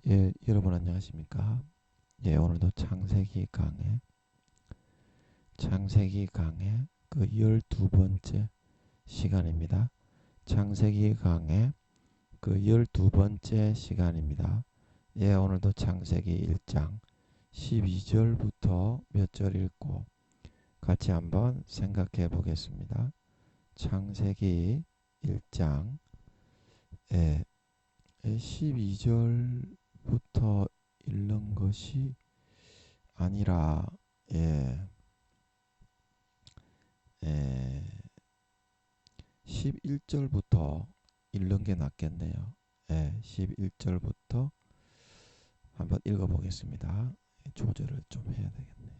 예, 여러분 안녕하십니까? 예, 오늘도 창세기 강의 그 12번째 시간입니다. 창세기 강의 그 12번째 시간입니다. 예, 오늘도 창세기 1장 12절부터 몇 절 읽고 같이 한번 생각해 보겠습니다. 창세기 1장 12절부터 읽는 것이 아니라 예, 예, 11절부터 읽는 게 낫겠네요. 예, 11절부터 한번 읽어보겠습니다. 조절을 좀 해야 되겠네요.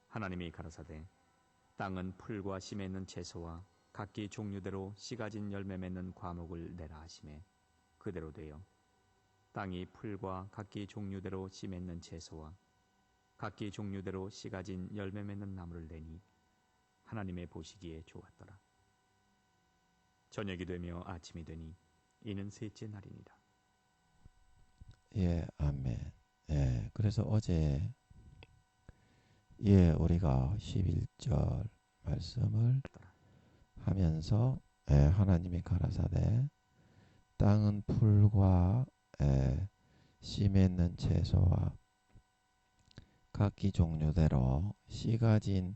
하나님이 가라사대 땅은 풀과 씨 맺는 채소와 각기 종류대로 씨 가진 열매 맺는 과목을 내라 하시매 그대로 되어 땅이 풀과 각기 종류대로 씨 맺는 채소와 각기 종류대로 씨 가진 열매 맺는 나무를 내니 하나님의 보시기에 좋았더라. 저녁이 되며 아침이 되니 이는 셋째 날이니라. 예, 아멘. 예, 그래서 어제 우리가 11절 말씀을 하면서 하나님이 가라사대 땅은 풀과 씨 맺는 채소와 각기 종류대로 씨 가진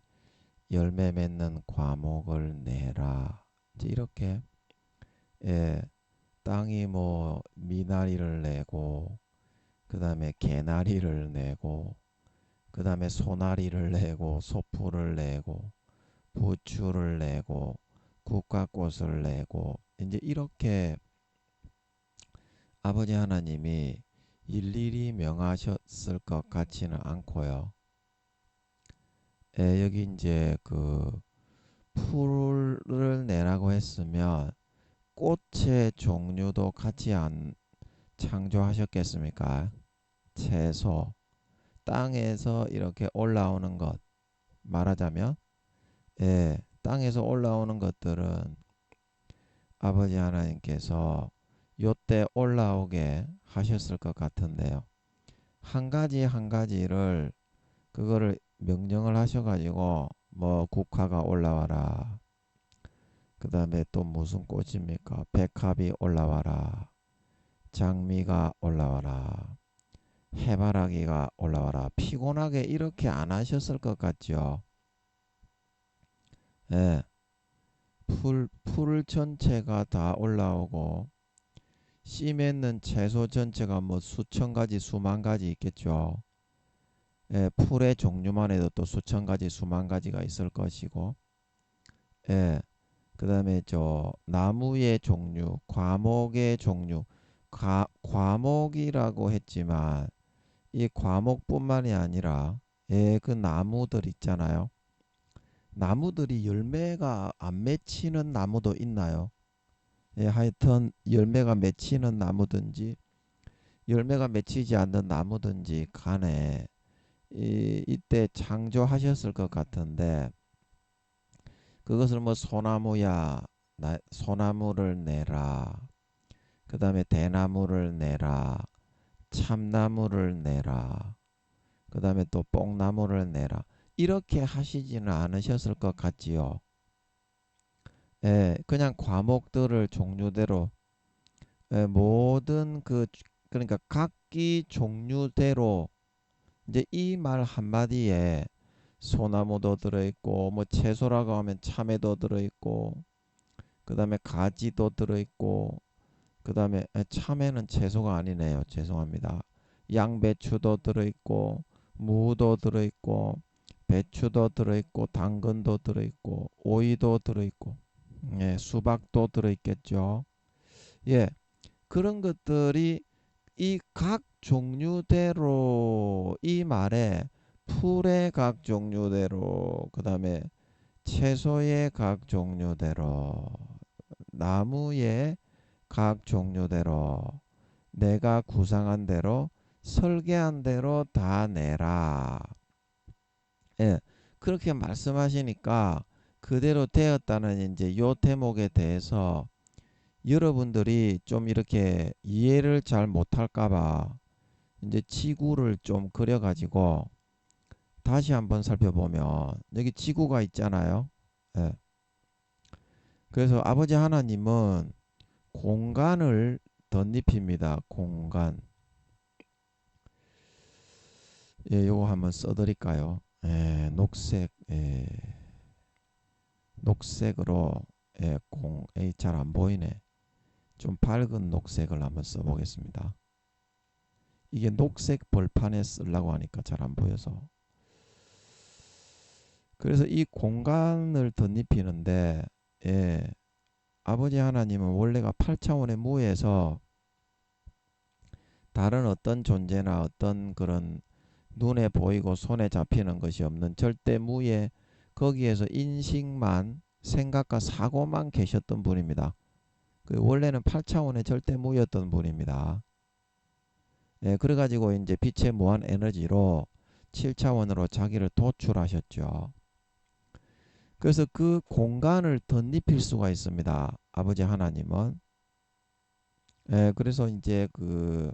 열매 맺는 과목을 내라. 이제 이렇게 땅이 뭐 미나리를 내고 그 다음에 개나리를 내고 그 다음에 소나리를 내고 소풀을 내고 부추를 내고 국화꽃을 내고 이제 이렇게 아버지 하나님이 일일이 명하셨을 것 같지는 않고요. 여기 이제 그 풀을 내라고 했으면 꽃의 종류도 같이 안 창조하셨겠습니까? 채소, 땅에서 이렇게 올라오는 것 말하자면 땅에서 올라오는 것들은 아버지 하나님께서 요때 올라오게 하셨을 것 같은데요. 한 가지 한 가지를 그거를 명령을 하셔가지고 뭐 국화가 올라와라. 그 다음에 또 무슨 꽃입니까? 백합이 올라와라. 장미가 올라와라. 해바라기가 올라와라. 피곤하게 이렇게 안 하셨을 것 같죠. 예, 풀 전체가 다 올라오고 씨 맺는 채소 전체가 뭐 수천 가지 수만 가지 있겠죠. 풀의 종류만 해도 또 수천 가지 수만 가지가 있을 것이고 그 다음에 저 나무의 종류 과목의 종류 과목이라고 했지만 이 과목뿐만이 아니라 그 나무들 있잖아요. 나무들이 열매가 안 맺히는 나무도 있나요? 하여튼 열매가 맺히는 나무든지 열매가 맺히지 않는 나무든지 간에 이때 창조하셨을 것 같은데 그것을 뭐 소나무야 소나무를 내라 그 다음에 대나무를 내라 참나무를 내라 그 다음에 또 뽕나무를 내라 이렇게 하시지는 않으셨을 것 같지요. 그냥 과목들을 종류대로 모든 그러니까 각기 종류대로 이제 이 말 한마디에 소나무도 들어있고 뭐 채소라고 하면 참외도 들어있고 그 다음에 가지도 들어있고 그 다음에 참외는 채소가 아니네요. 죄송합니다. 양배추도 들어있고 무도 들어있고 배추도 들어있고 당근도 들어있고 오이도 들어있고 수박도 들어있겠죠. 예, 그런 것들이 이 각 종류대로 이 말에 풀의 각 종류대로 그 다음에 채소의 각 종류대로 나무의 각 종류대로 내가 구상한 대로 설계한 대로 다 내라. 예, 그렇게 말씀하시니까 그대로 되었다는 이제 요 대목에 대해서 여러분들이 좀 이렇게 이해를 잘 못할까봐 이제 지구를 좀 그려가지고 다시 한번 살펴보면 여기 지구가 있잖아요. 예. 그래서 아버지 하나님은 공간을 덧입힙니다. 공간. 예, 요거 한번 써드릴까요? 예, 녹색, 예, 녹색으로, 예, 잘 안 보이네. 좀 밝은 녹색을 한번 써보겠습니다. 이게 녹색 벌판에 쓰려고 하니까 잘 안 보여서. 그래서 이 공간을 덧입히는데, 예, 아버지 하나님은 원래가 8차원의 무에서 다른 어떤 존재나 어떤 그런 눈에 보이고 손에 잡히는 것이 없는 절대 무에 거기에서 인식만 생각과 사고만 계셨던 분입니다. 그 원래는 8차원의 절대 무였던 분입니다. 예, 그래가지고 이제 빛의 무한 에너지로 7차원으로 자기를 도출하셨죠. 그래서 그 공간을 덧입힐 수가 있습니다. 아버지 하나님은. 예, 그래서 이제 그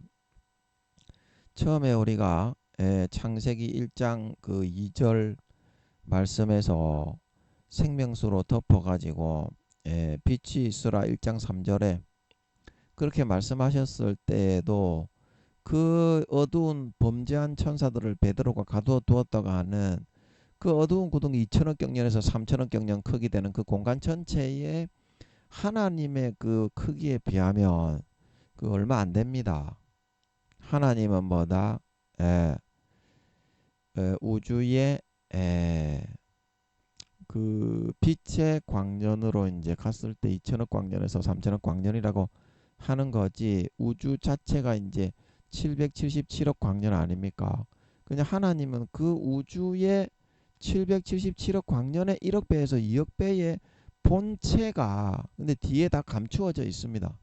처음에 우리가 창세기 1장 그 2절 말씀에서 생명수로 덮어가지고 빛이 있으라 1장 3절에 그렇게 말씀하셨을 때에도 그 어두운 범죄한 천사들을 베드로가 가두어 두었다가 하는 그 어두운 구덩이 2천억 경년에서 3천억 경년 크기 되는 그 공간 전체의 하나님의 그 크기에 비하면 그 얼마 안 됩니다. 하나님은 뭐다? 에, 우주의 그 빛의 광년으로 이제 갔을 때 2천억 광년에서 3천억 광년이라고 하는 거지 우주 자체가 이제 777억 광년 아닙니까? 그냥 하나님은 그 우주의 777억 광년의 1억 배에서 2억 배의 본체가 근데 뒤에 다 감추어져 있습니다.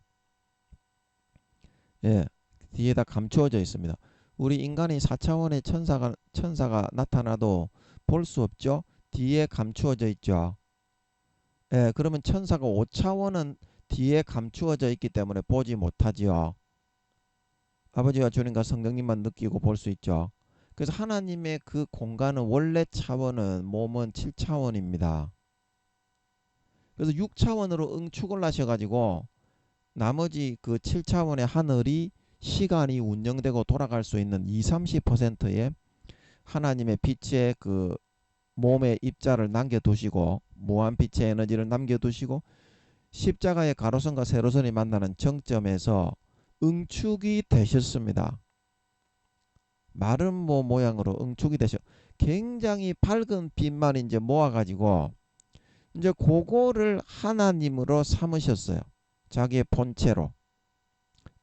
예, 뒤에 다 감추어져 있습니다. 우리 인간이 4차원의 천사가 나타나도 볼 수 없죠. 뒤에 감추어져 있죠. 예, 그러면 천사가 5차원은 뒤에 감추어져 있기 때문에 보지 못하지요. 아버지와 주님과 성령님만 느끼고 볼 수 있죠. 그래서 하나님의 그 공간은 원래 차원은 몸은 7차원입니다. 그래서 6차원으로 응축을 하셔가지고 나머지 그 7차원의 하늘이 시간이 운영되고 돌아갈 수 있는 2, 30%의 하나님의 빛의 그 몸의 입자를 남겨두시고 무한 빛의 에너지를 남겨두시고 십자가의 가로선과 세로선이 만나는 정점에서 응축이 되셨습니다. 마른 모 모양으로 응축이 되셔 굉장히 밝은 빛만 이제 모아가지고 이제 그거를 하나님으로 삼으셨어요. 자기의 본체로.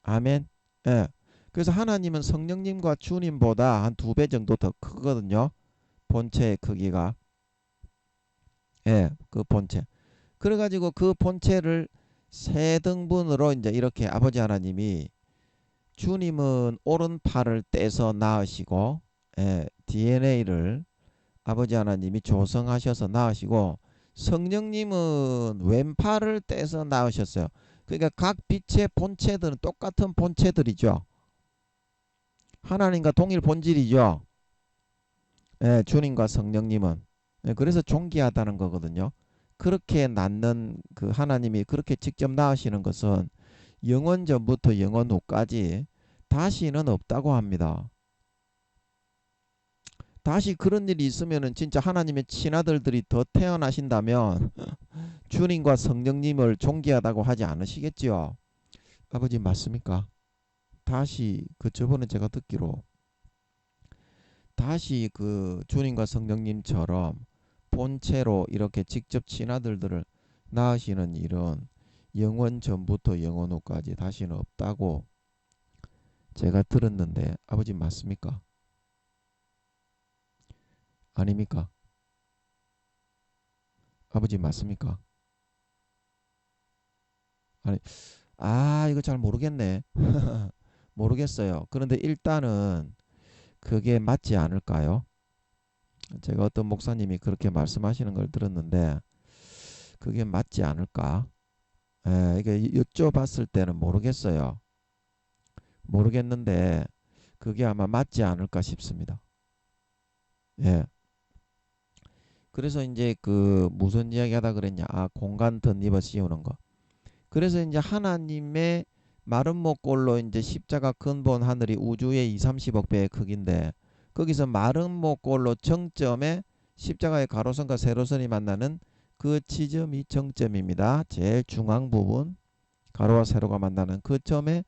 아멘. 예. 그래서 하나님은 성령님과 주님보다 한 2배 정도 더 크거든요. 본체의 크기가. 예, 그 본체. 그래가지고 그 본체를 세 등분으로 이제 이렇게 아버지 하나님이 주님은 오른팔을 떼서 낳으시고 DNA를 아버지 하나님이 조성하셔서 낳으시고 성령님은 왼팔을 떼서 낳으셨어요. 그러니까 각 빛의 본체들은 똑같은 본체들이죠. 하나님과 동일 본질이죠. 주님과 성령님은. 그래서 존귀하다는 거거든요. 그렇게 낳는 그 하나님이 그렇게 직접 낳으시는 것은 영원 전부터 영원 후까지 다시는 없다고 합니다. 다시 그런 일이 있으면은 진짜 하나님의 친아들들이 더 태어나신다면 주님과 성령님을 존귀하다고 하지 않으시겠지요. 아버지 맞습니까? 다시 그 저번에 제가 듣기로 다시 그 주님과 성령님처럼 본체로 이렇게 직접 친아들들을 낳으시는 일은 영원 전부터 영원 후까지 다시는 없다고 제가 들었는데 아버지 맞습니까? 아닙니까? 아버지 맞습니까? 아니, 이거 잘 모르겠네. 모르겠어요. 그런데 일단은 그게 맞지 않을까요? 제가 어떤 목사님이 그렇게 말씀하시는 걸 들었는데 그게 맞지 않을까? 이게 여쭤봤을 때는 모르겠어요. 모르겠는데 그게 아마 맞지 않을까 싶습니다. 예. 그래서 이제 그 무슨 이야기 하다 그랬냐? 아, 공간 덧입어 씌우는 거. 그래서 이제 하나님의 마른 목골로 이제 십자가 근본 하늘이 우주의 2, 30억 배의 크기인데 거기서 마른 목골로 정점에 십자가의 가로선과 세로선이 만나는 그 지점이 정점입니다. 제일 중앙 부분 가로와 세로가 만나는 그 점에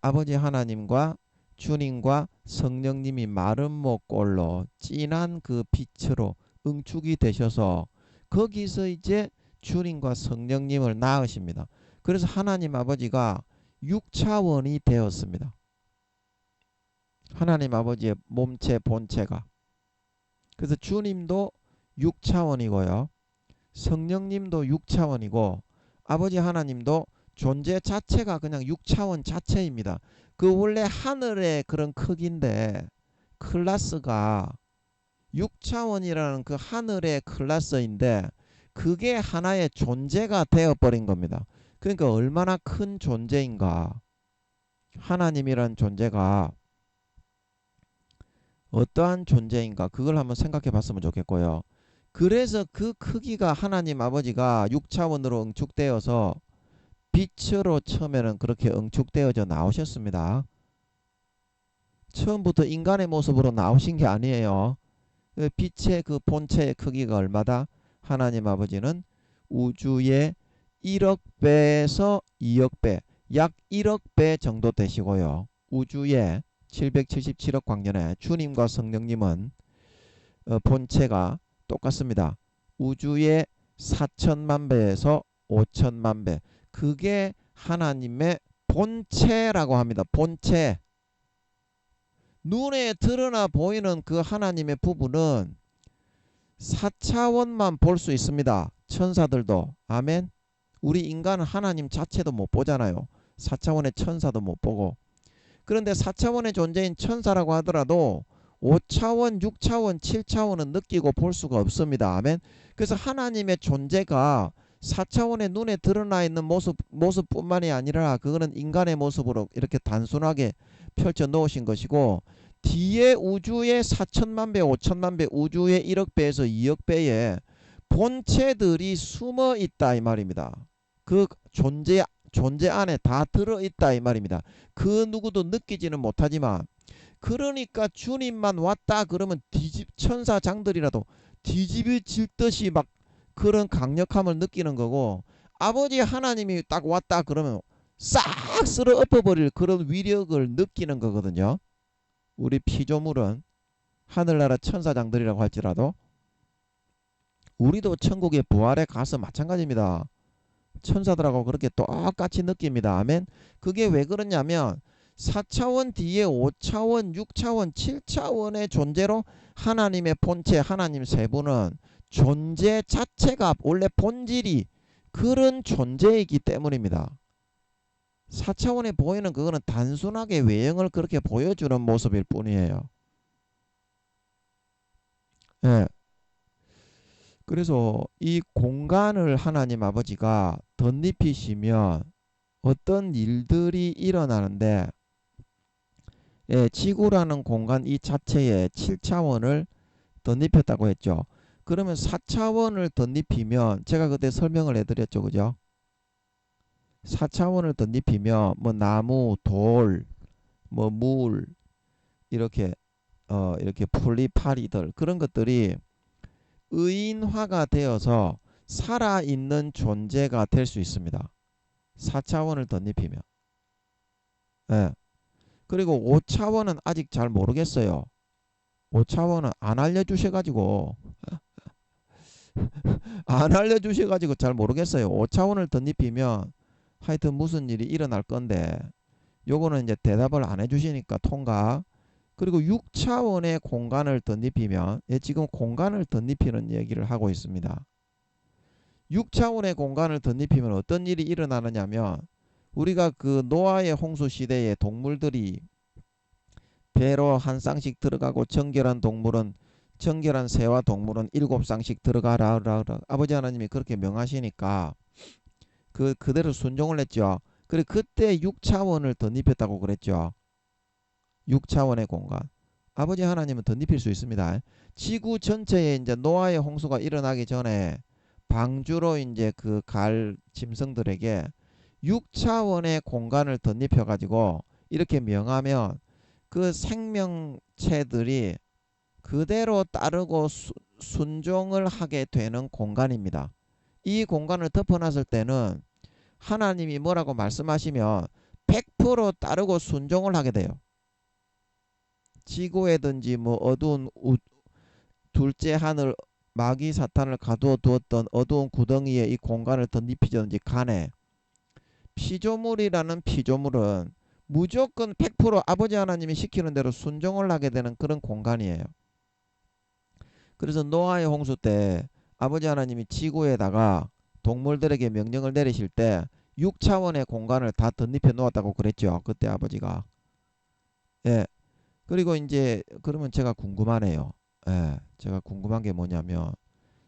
아버지 하나님과 주님과 성령님이 마른 목골로 진한 그 빛으로 응축이 되셔서 거기서 이제 주님과 성령님을 낳으십니다. 그래서 하나님 아버지가 6차원이 되었습니다. 하나님 아버지의 몸체 본체가. 그래서 주님도 6차원이고요. 성령님도 6차원이고 아버지 하나님도 존재 자체가 그냥 6차원 자체입니다. 그 원래 하늘의 그런 크기인데 클래스가 6차원이라는 그 하늘의 클래스인데 그게 하나의 존재가 되어버린 겁니다. 그러니까 얼마나 큰 존재인가. 하나님이란 존재가 어떠한 존재인가 그걸 한번 생각해 봤으면 좋겠고요. 그래서 그 크기가 하나님 아버지가 6차원으로 응축되어서 빛으로 처음에는 그렇게 응축되어져 나오셨습니다. 처음부터 인간의 모습으로 나오신 게 아니에요. 빛의 그 본체의 크기가 얼마다? 하나님 아버지는 우주의 1억 배에서 2억 배, 약 1억 배 정도 되시고요. 우주의 777억 광년에 주님과 성령님은 본체가 똑같습니다. 우주의 4천만 배에서 5천만 배. 그게 하나님의 본체라고 합니다. 본체. 눈에 드러나 보이는 그 하나님의 부분은 4차원만 볼 수 있습니다. 천사들도. 아멘. 우리 인간은 하나님 자체도 못 보잖아요. 4차원의 천사도 못 보고. 그런데 4차원의 존재인 천사라고 하더라도 5차원, 6차원, 7차원은 느끼고 볼 수가 없습니다. 아멘. 그래서 하나님의 존재가 4차원의 눈에 드러나 있는 모습뿐만이 아니라 그거는 인간의 모습으로 이렇게 단순하게 펼쳐 놓으신 것이고 뒤에 우주의 4천만 배, 5천만 배, 우주의 1억 배에서 2억 배의 본체들이 숨어 있다 이 말입니다. 그 존재 안에 다 들어 있다 이 말입니다. 그 누구도 느끼지는 못하지만 그러니까 주님만 왔다 그러면 천사장들이라도 뒤집어질 듯이 막 그런 강력함을 느끼는 거고 아버지 하나님이 딱 왔다 그러면 싹 쓸어 엎어버릴 그런 위력을 느끼는 거거든요. 우리 피조물은 하늘나라 천사장들이라고 할지라도 우리도 천국의 부활에 가서 마찬가지입니다. 천사들하고 그렇게 똑같이 느낍니다. 아멘. 그게 왜 그러냐면 4차원 뒤에 5차원, 6차원, 7차원의 존재로 하나님의 본체, 하나님 세 분은 존재 자체가 원래 본질이 그런 존재이기 때문입니다. 4차원에 보이는 그거는 단순하게 외형을 그렇게 보여주는 모습일 뿐이에요. 예. 그래서 이 공간을 하나님 아버지가 덧입히시면 어떤 일들이 일어나는데 지구라는 공간 이 자체에 7차원을 덧입혔다고 했죠. 그러면 4차원을 덧입히면 제가 그때 설명을 해드렸죠. 그죠? 4차원을 덧입히면 뭐 나무, 돌, 뭐 물 이렇게 이렇게 풀리파리들 그런 것들이 의인화가 되어서 살아있는 존재가 될 수 있습니다. 4차원을 덧입히면. 예. 그리고 5차원은 아직 잘 모르겠어요. 5차원은 안 알려주셔가지고 안 알려주셔가지고 잘 모르겠어요. 5차원을 덧입히면 하여튼 무슨 일이 일어날 건데 요거는 이제 대답을 안 해주시니까 통과. 그리고 6차원의 공간을 덧입히면 지금 공간을 덧입히는 얘기를 하고 있습니다. 6차원의 공간을 덧입히면 어떤 일이 일어나느냐면 우리가 그 노아의 홍수 시대에 동물들이 배로 한 쌍씩 들어가고 정결한 새와 동물은 7쌍씩 들어가라. 아버지 하나님이 그렇게 명하시니까 그대로 순종을 했죠. 그래 그때 6차원을 덧입혔다고 그랬죠. 6차원의 공간. 아버지 하나님은 덧입힐 수 있습니다. 지구 전체에 이제 노아의 홍수가 일어나기 전에 방주로 이제 그 갈 짐승들에게 6차원의 공간을 덧입혀 가지고 이렇게 명하면 그 생명체들이 그대로 따르고 순종을 하게 되는 공간입니다. 이 공간을 덮어놨을 때는 하나님이 뭐라고 말씀하시면 100% 따르고 순종을 하게 돼요. 지구에든지 뭐 어두운 둘째 하늘 마귀 사탄을 가두어 두었던 어두운 구덩이에 이 공간을 덧입히든지 간에 피조물이라는 피조물은 무조건 100% 아버지 하나님이 시키는 대로 순종을 하게 되는 그런 공간이에요. 그래서 노아의 홍수 때 아버지 하나님이 지구에다가 동물들에게 명령을 내리실 때 6차원의 공간을 다 덧입혀 놓았다고 그랬죠. 그때 아버지가. 예. 그리고 이제 그러면 제가 궁금하네요. 예. 제가 궁금한 게 뭐냐면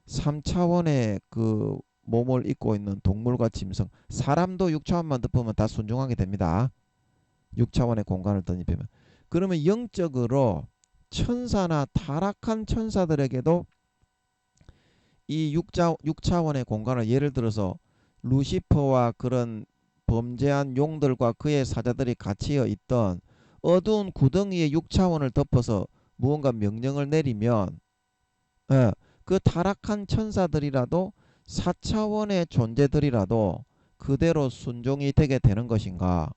3차원의 그 몸을 입고 있는 동물과 짐승, 사람도 6차원만 덮으면 다 순종하게 됩니다. 6차원의 공간을 덧입히면. 그러면 영적으로 천사나 타락한 천사들에게도 이 6차원의 공간을 예를 들어서 루시퍼와 그런 범죄한 용들과 그의 사자들이 갇혀 있던 어두운 구덩이의 6차원을 덮어서 무언가 명령을 내리면 예, 그 타락한 천사들이라도 4차원의 존재들이라도 그대로 순종이 되게 되는 것인가?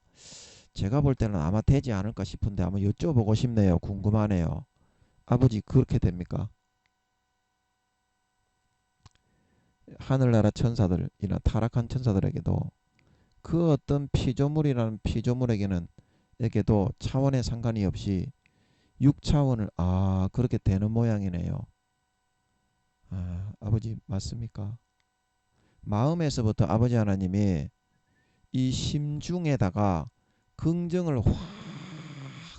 제가 볼 때는 아마 되지 않을까 싶은데 한번 여쭤보고 싶네요. 궁금하네요. 아버지 그렇게 됩니까? 하늘나라 천사들이나 타락한 천사들에게도 그 어떤 피조물이라는 피조물에게는 에게도 차원의 상관이 없이 6차원을 그렇게 되는 모양이네요. 아버지 맞습니까? 마음에서부터 아버지 하나님이 이 심중에다가 긍정을 확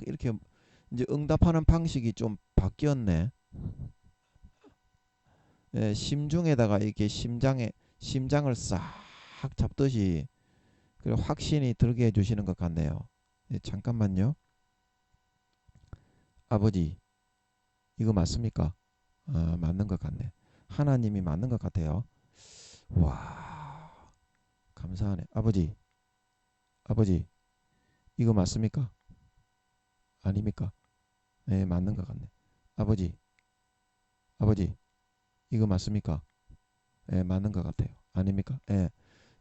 이렇게 이제 응답하는 방식이 좀 바뀌었네. 예, 심중에다가 이렇게 심장을 싹 잡듯이 그 확신이 들게 해주시는 것 같네요. 예, 잠깐만요. 아버지 이거 맞습니까? 맞는 것 같네. 하나님이 맞는 것 같아요. 와 감사하네. 아버지 이거 맞습니까? 아닙니까? 네 맞는 것 같네. 아버지 아버지 이거 맞습니까? 네 맞는 것 같아요. 아닙니까? 네.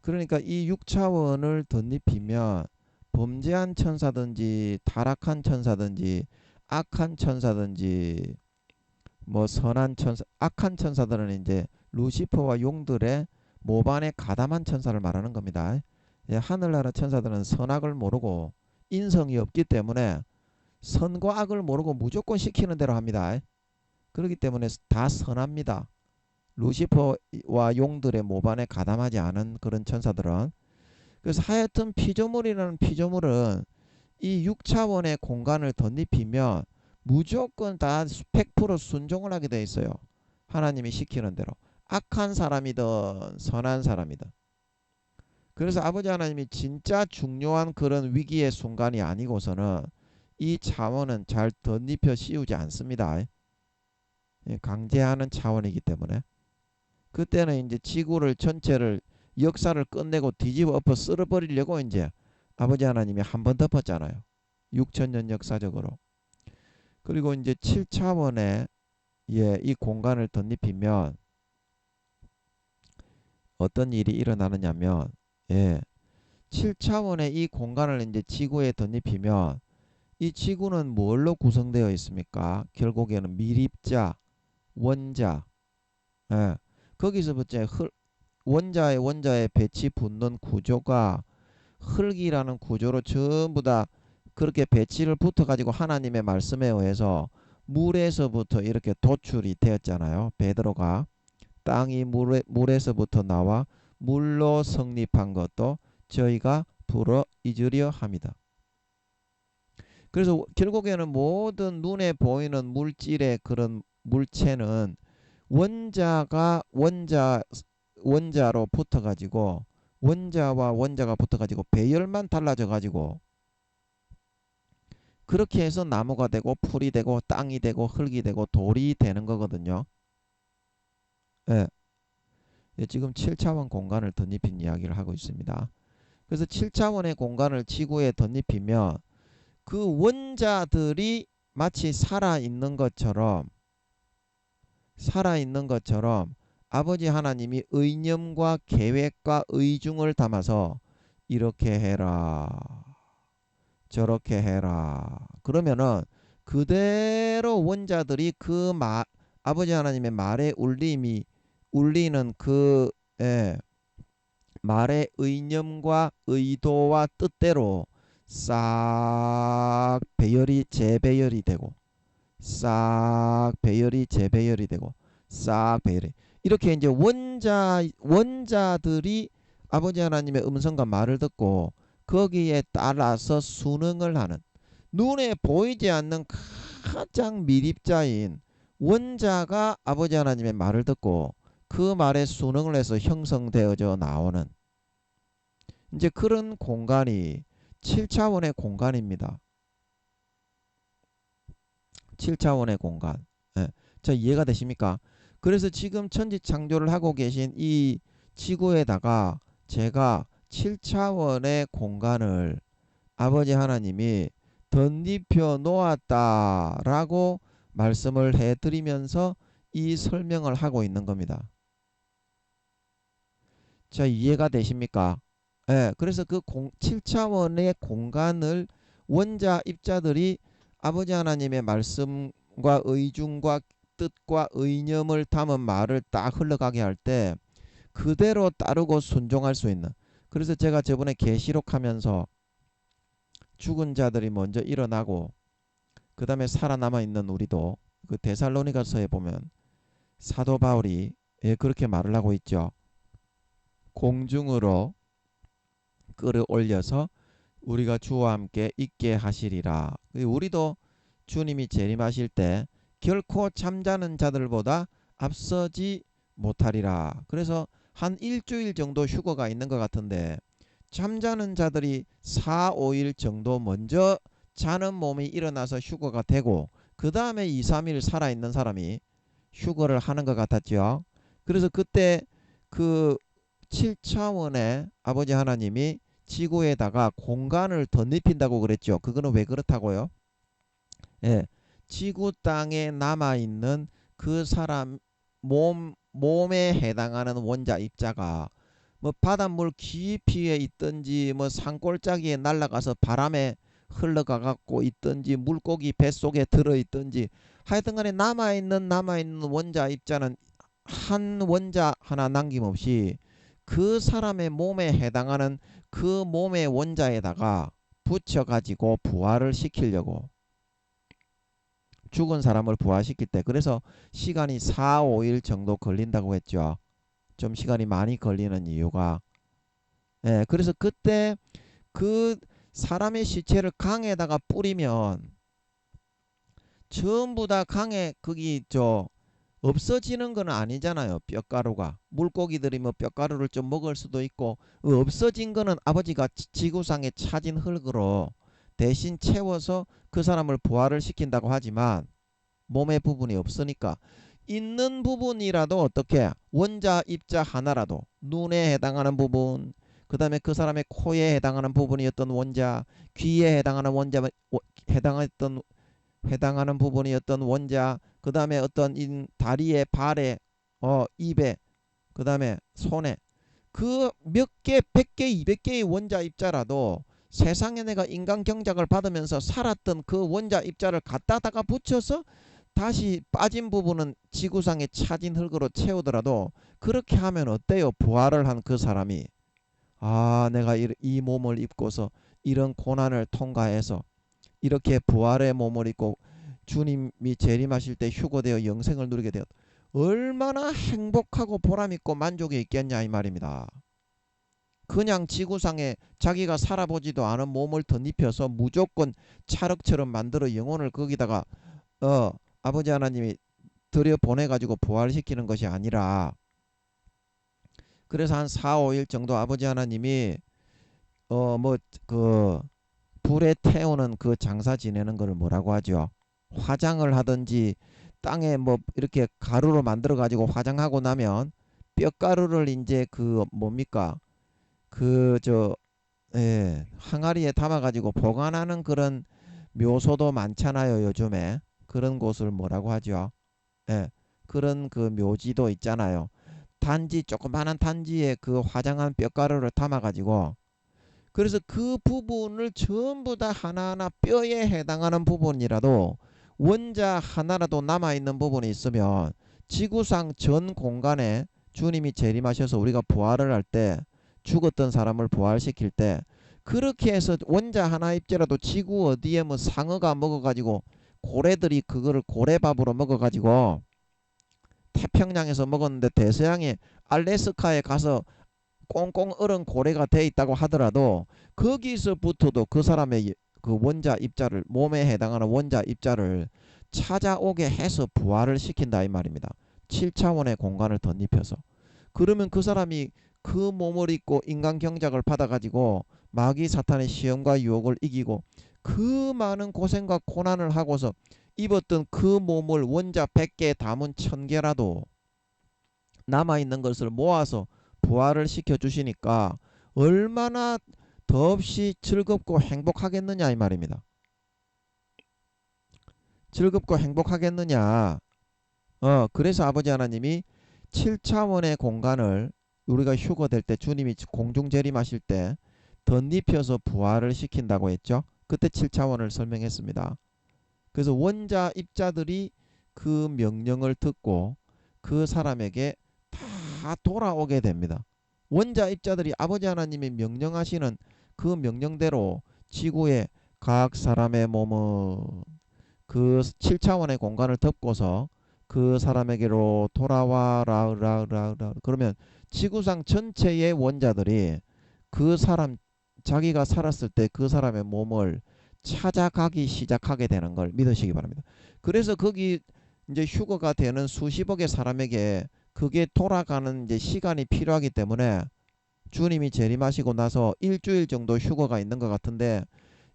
그러니까 이 6차원을 덧입히면 범죄한 천사든지 타락한 천사든지 악한 천사든지 뭐 선한 천사 악한 천사들은 이제 루시퍼와 용들의 모반에 가담한 천사를 말하는 겁니다. 예, 하늘나라 천사들은 선악을 모르고 인성이 없기 때문에 선과 악을 모르고 무조건 시키는 대로 합니다. 그렇기 때문에 다 선합니다. 루시퍼와 용들의 모반에 가담하지 않은 그런 천사들은. 그래서 하여튼 피조물이라는 피조물은 이 6차원의 공간을 덧입히면 무조건 다 100% 순종을 하게 돼 있어요. 하나님이 시키는 대로. 악한 사람이든 선한 사람이든. 그래서 아버지 하나님이 진짜 중요한 그런 위기의 순간이 아니고서는 이 차원은 잘 덧입혀 씌우지 않습니다. 강제하는 차원이기 때문에. 그때는 이제 지구를 전체를 역사를 끝내고 뒤집어 엎어 쓸어버리려고 이제 아버지 하나님이 한 번 덮었잖아요. 6천년 역사적으로. 그리고 이제 7차원의 이 공간을 덧입히면 어떤 일이 일어나느냐면 7차원의 이 공간을 이제 지구에 덧입히면 이 지구는 뭘로 구성되어 있습니까? 결국에는 밀입자, 원자. 거기서부터 원자의 배치 붙는 구조가 흙이라는 구조로 전부 다 그렇게 배치를 붙어 가지고 하나님의 말씀에 의해서 물에서부터 이렇게 도출이 되었잖아요. 베드로가 땅이 물에서부터 나와 물로 성립한 것도 저희가 불어 잊으려 합니다. 그래서 결국에는 모든 눈에 보이는 물질의 그런 물체는 원자로 붙어 가지고 원자와 원자가 붙어가지고 배열만 달라져가지고 그렇게 해서 나무가 되고 풀이 되고 땅이 되고 흙이 되고 돌이 되는 거거든요. 예. 예, 지금 7차원 공간을 덧입힌 이야기를 하고 있습니다. 그래서 7차원의 공간을 지구에 덧입히면 그 원자들이 마치 살아있는 것처럼 아버지 하나님이 의념과 계획과 의중을 담아서 이렇게 해라 저렇게 해라 그러면은 그대로 원자들이 아버지 하나님의 말의 울리는 그 예, 말의 의념과 의도와 뜻대로 싹 배열이 재배열이 되고 싹 배열이 재배열이 되고 싹 배열이 이렇게 이제 원자들이 아버지 하나님의 음성과 말을 듣고 거기에 따라서 순응을 하는 눈에 보이지 않는 가장 미립자인 원자가 아버지 하나님의 말을 듣고 그 말에 순응을 해서 형성되어져 나오는 이제 그런 공간이 7차원의 공간입니다. 7차원의 공간. 예. 자, 이해가 되십니까? 그래서 지금 천지창조를 하고 계신 이 지구에다가 제가 7차원의 공간을 아버지 하나님이 덧입혀 놓았다라고 말씀을 해드리면서 이 설명을 하고 있는 겁니다. 자, 이해가 되십니까? 예, 그래서 그 7차원의 공간을 원자 입자들이 아버지 하나님의 말씀과 의중과 뜻과 의념을 담은 말을 딱 흘러가게 할 때 그대로 따르고 순종할 수 있는 그래서 제가 저번에 계시록 하면서 죽은 자들이 먼저 일어나고 그 다음에 살아남아 있는 우리도 그 데살로니가서에 보면 사도 바울이 예, 그렇게 말을 하고 있죠. 공중으로 끌어올려서 우리가 주와 함께 있게 하시리라. 우리도 주님이 재림하실 때 결코 잠자는 자들보다 앞서지 못하리라. 그래서 한 일주일 정도 휴거가 있는 것 같은데 잠자는 자들이 4, 5일 정도 먼저 자는 몸이 일어나서 휴거가 되고 그 다음에 2, 3일 살아있는 사람이 휴거를 하는 것 같았죠. 그래서 그때 그 7차원의 아버지 하나님이 지구에다가 공간을 덧입힌다고 그랬죠. 그거는 왜 그렇다고요? 예, 지구 땅에 남아있는 그 사람 몸에 해당하는 원자 입자가 뭐 바닷물 깊이에 있든지 뭐 산골짜기에 날아가서 바람에 흘러가 갖고 있든지 물고기 뱃속에 들어 있든지 하여튼간에 남아있는 원자 입자는 한 원자 하나 남김없이 그 사람의 몸에 해당하는 그 몸의 원자에다가 붙여가지고 부활을 시키려고 죽은 사람을 부활시킬 때 그래서 시간이 4, 5일 정도 걸린다고 했죠. 좀 시간이 많이 걸리는 이유가 예, 그래서 그때 그 사람의 시체를 강에다가 뿌리면 전부 다 강에 거기 없어지는 건 아니잖아요. 뼈가루가 물고기들이 뭐 뼈가루를 좀 먹을 수도 있고 없어진 거는 아버지가 지구상에 차진 흙으로 대신 채워서 그 사람을 부활을 시킨다고 하지만 몸의 부분이 없으니까 있는 부분이라도 어떻게 원자 입자 하나라도 눈에 해당하는 부분 그 다음에 그 사람의 코에 해당하는 부분이었던 원자 귀에 해당하는 원자 해당하는 부분이었던 원자 그 다음에 어떤 다리에 발에 입에 그 다음에 손에 그 몇 개, 100개, 200개의 원자 입자라도 세상에 내가 인간 경작을 받으면서 살았던 그 원자 입자를 갖다다가 붙여서 다시 빠진 부분은 지구상에 차진 흙으로 채우더라도 그렇게 하면 어때요? 부활을 한 그 사람이 내가 이 몸을 입고서 이런 고난을 통과해서 이렇게 부활의 몸을 입고 주님이 재림하실 때 휴거되어 영생을 누리게 되었다. 얼마나 행복하고 보람있고 만족이 있겠냐 이 말입니다. 그냥 지구상에 자기가 살아보지도 않은 몸을 덧입혀서 무조건 찰흙처럼 만들어 영혼을 거기다가 아버지 하나님이 들여보내가지고 부활시키는 것이 아니라 그래서 한 4, 5일 정도 아버지 하나님이 뭐 그 불에 태우는 그 장사 지내는 거를 뭐라고 하죠? 화장을 하든지 땅에 뭐 이렇게 가루로 만들어 가지고 화장하고 나면 뼈가루를 이제 그 뭡니까? 그 저 항아리에 담아 가지고 보관하는 그런 묘소도 많잖아요, 요즘에. 그런 곳을 뭐라고 하죠? 예. 그런 그 묘지도 있잖아요. 단지 조그마한 단지에 그 화장한 뼈가루를 담아 가지고 그래서 그 부분을 전부 다 하나하나 뼈에 해당하는 부분이라도 원자 하나라도 남아있는 부분이 있으면 지구상 전 공간에 주님이 재림하셔서 우리가 부활을 할 때 죽었던 사람을 부활시킬 때 그렇게 해서 원자 하나 입자라도 지구 어디에 뭐 상어가 먹어가지고 고래들이 그거를 고래밥으로 먹어가지고 태평양에서 먹었는데 대서양에 알래스카에 가서 꽁꽁 얼은 고래가 돼 있다고 하더라도 거기서부터도 그 사람의 그 원자 입자를 몸에 해당하는 원자 입자를 찾아오게 해서 부활을 시킨다 이 말입니다. 7차원의 공간을 덧입혀서 그러면 그 사람이 그 몸을 입고 인간 경작을 받아가지고 마귀 사탄의 시험과 유혹을 이기고 그 많은 고생과 고난을 하고서 입었던 그 몸을 원자 100개 담은 1000개라도 남아있는 것을 모아서 부활을 시켜주시니까 얼마나 더없이 즐겁고 행복하겠느냐 이 말입니다. 즐겁고 행복하겠느냐. 그래서 아버지 하나님이 7차원의 공간을 우리가 휴거될 때 주님이 공중재림하실 때 덧입혀서 부활을 시킨다고 했죠. 그때 7차원을 설명했습니다. 그래서 원자 입자들이 그 명령을 듣고 그 사람에게 다 돌아오게 됩니다. 원자 입자들이 아버지 하나님이 명령하시는 그 명령대로 지구의 각 사람의 몸은 그 7차원의 공간을 덮고서 그 사람에게로 돌아와라 그러면 지구상 전체의 원자들이 그 사람 자기가 살았을 때 그 사람의 몸을 찾아가기 시작하게 되는 걸 믿으시기 바랍니다. 그래서 거기 이제 휴거가 되는 수십억의 사람에게 그게 돌아가는 이제 시간이 필요하기 때문에 주님이 재림하시고 나서 일주일 정도 휴거가 있는 것 같은데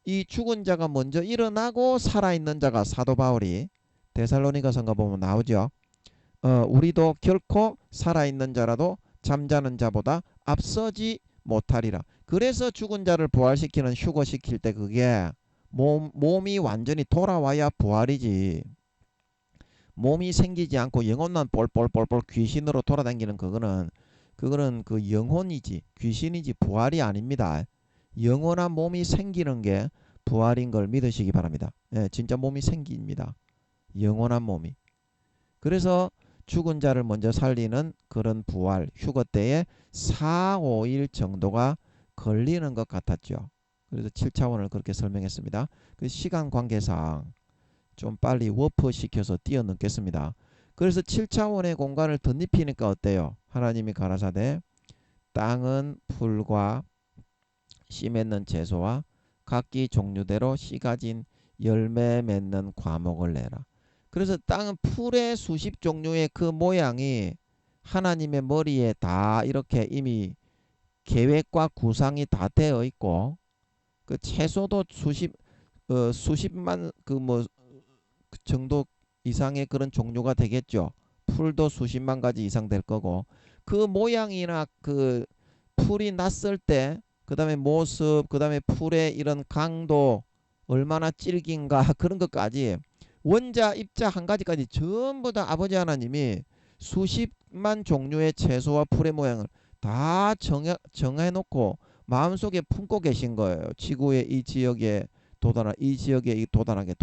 이 죽은 자가 먼저 일어나고 살아있는 자가 사도 바울이 데살로니가서인가 보면 나오죠. 우리도 결코 살아있는 자라도 잠자는 자보다 앞서지 못하리라. 그래서 죽은 자를 부활시키는 휴거시킬 때 그게 몸이 완전히 돌아와야 부활이지. 몸이 생기지 않고 영혼만 뻘뻘뻘뻘 귀신으로 돌아다니는 그거는 그 영혼이지 귀신이지 부활이 아닙니다. 영원한 몸이 생기는 게 부활인 걸 믿으시기 바랍니다. 예, 진짜 몸이 생깁니다. 영원한 몸이. 그래서 죽은 자를 먼저 살리는 그런 부활 휴거 때에 4, 5일 정도가 걸리는 것 같았죠. 그래서 7차원을 그렇게 설명했습니다. 그 시간 관계상 좀 빨리 워프시켜서 뛰어넘겠습니다. 그래서 7차원의 공간을 덧입히니까 어때요? 하나님이 가라사대 땅은 풀과 씨 맺는 채소와 각기 종류대로 씨 가진 열매 맺는 과목을 내라. 그래서 땅은 풀의 수십 종류의 그 모양이 하나님의 머리에 다 이렇게 이미 계획과 구상이 다 되어 있고 그 채소도 수십만 그 뭐 정도 이상의 그런 종류가 되겠죠. 풀도 수십만 가지 이상 될 거고 그 모양이나 그 풀이 났을 때 그다음에 모습 그다음에 풀의 이런 강도 얼마나 질긴가 그런 것까지 원자 입자 한 가지까지 전부 다 아버지 하나님이 수십만 종류의 채소와 풀의 모양을 다 정해놓고 마음속에 품고 계신 거예요. 지구의 이 지역에 이 지역에 도단하게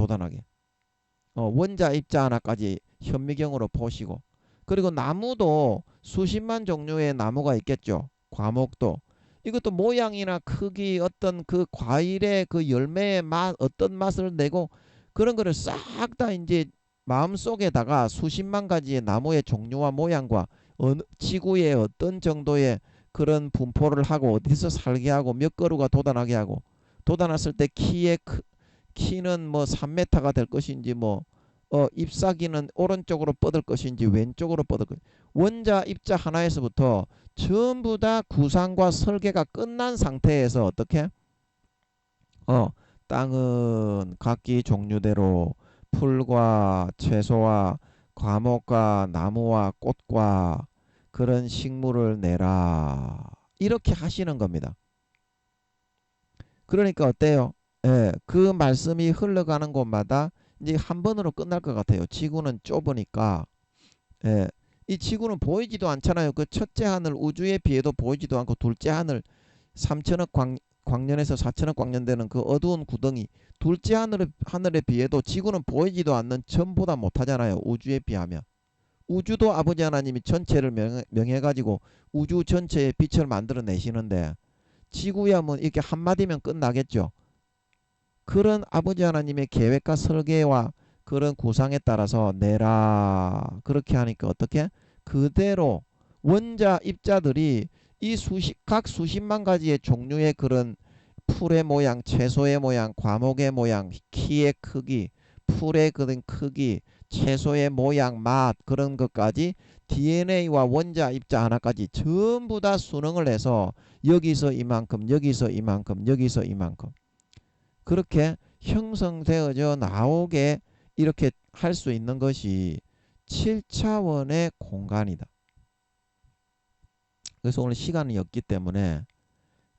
원자 입자 하나까지 현미경으로 보시고 그리고 나무도 수십만 종류의 나무가 있겠죠. 과목도 이것도 모양이나 크기 어떤 그 과일의 그 열매의 맛 어떤 맛을 내고 그런 거를 싹 다 이제 마음속에다가 수십만 가지의 나무의 종류와 모양과 지구의 어떤 정도의 그런 분포를 하고 어디서 살게 하고 몇 그루가 도단하게 하고 도단했을 때 키는 뭐 3m가 될 것인지 뭐 잎사귀는 오른쪽으로 뻗을 것인지 왼쪽으로 뻗을 것인지 원자 입자 하나에서부터 전부 다 구상과 설계가 끝난 상태에서 어떻게 땅은 각기 종류대로 풀과 채소와 과목과 나무와 꽃과 그런 식물을 내라. 이렇게 하시는 겁니다. 그러니까 어때요? 예, 그 말씀이 흘러가는 곳마다 이제 한 번으로 끝날 것 같아요. 지구는 좁으니까. 예, 이 지구는 보이지도 않잖아요. 그 첫째 하늘 우주에 비해도 보이지도 않고 둘째 하늘 3천억 광년에서 4천억 광년 되는 그 어두운 구덩이 둘째 하늘에 비해도 지구는 보이지도 않는 전보다 못하잖아요. 우주에 비하면. 우주도 아버지 하나님이 전체를 명해가지고 우주 전체의 빛을 만들어내시는데 지구야 뭐 이렇게 한마디면 끝나겠죠. 그런 아버지 하나님의 계획과 설계와 그런 구상에 따라서 내라 그렇게 하니까 어떻게 그대로 원자 입자들이 이 각 수십만 가지의 종류의 그런 풀의 모양, 채소의 모양, 과목의 모양, 키의 크기, 풀의 그런 크기, 채소의 모양, 맛 그런 것까지 DNA와 원자 입자 하나까지 전부 다 수능을 해서 여기서 이만큼, 여기서 이만큼, 여기서 이만큼 그렇게 형성되어져 나오게 이렇게 할 수 있는 것이 7차원의 공간이다. 그래서 오늘 시간이 없기 때문에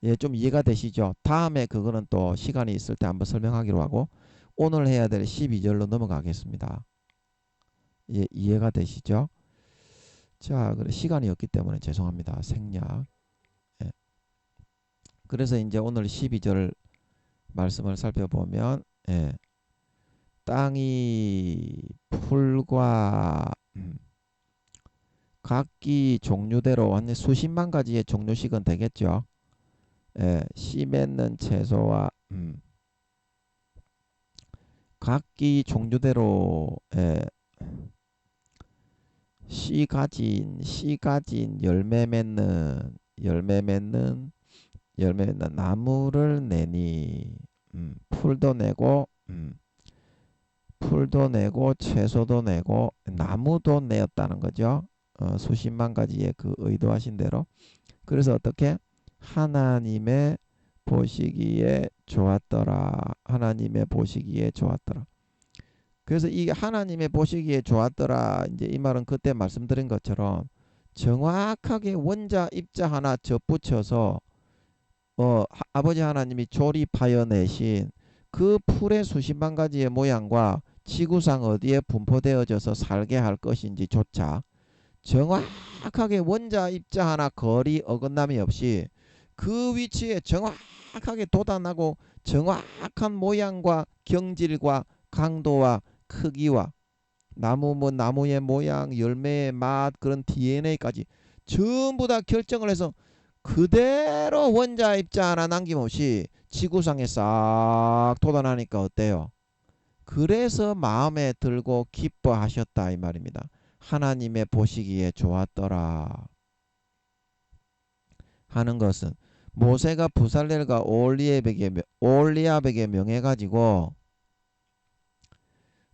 예, 좀 이해가 되시죠? 다음에 그거는 또 시간이 있을 때 한번 설명하기로 하고 오늘 해야 될 12절로 넘어가겠습니다. 예, 이해가 되시죠? 자, 그래 시간이 없기 때문에 죄송합니다. 생략. 예. 그래서 이제 오늘 12절 말씀을 살펴보면 예, 땅이 풀과 각기 종류대로 완전 수십만 가지의 종류씩은 되겠죠. 예, 씨 맺는 채소와 각기 종류대로 예, 씨 가진 열매 맺는 나무를 내니 풀도 내고 채소도 내고 나무도 내었다는 거죠. 수십만 가지의 그 의도하신 대로. 그래서 어떻게 하나님의 보시기에 좋았더라. 하나님의 보시기에 좋았더라. 그래서 이 하나님의 보시기에 좋았더라. 이제 이 말은 그때 말씀드린 것처럼 정확하게 원자 입자 하나 접붙여서 아버지 하나님이 조립하여 내신 그 풀의 수십만 가지의 모양과 지구상 어디에 분포되어져서 살게 할 것인지조차 정확하게 원자 입자 하나 거리 어긋남이 없이 그 위치에 정확하게 돋아나고 정확한 모양과 경질과 강도와 크기와 나무의 모양, 열매의 맛, 그런 DNA까지 전부 다 결정을 해서 그대로 원자 입자 하나 남김없이 지구상에 싹 돋아나니까 어때요? 그래서 마음에 들고 기뻐하셨다 이 말입니다. 하나님의 보시기에 좋았더라 하는 것은 모세가 부살렐과 오홀리압에게 명해가지고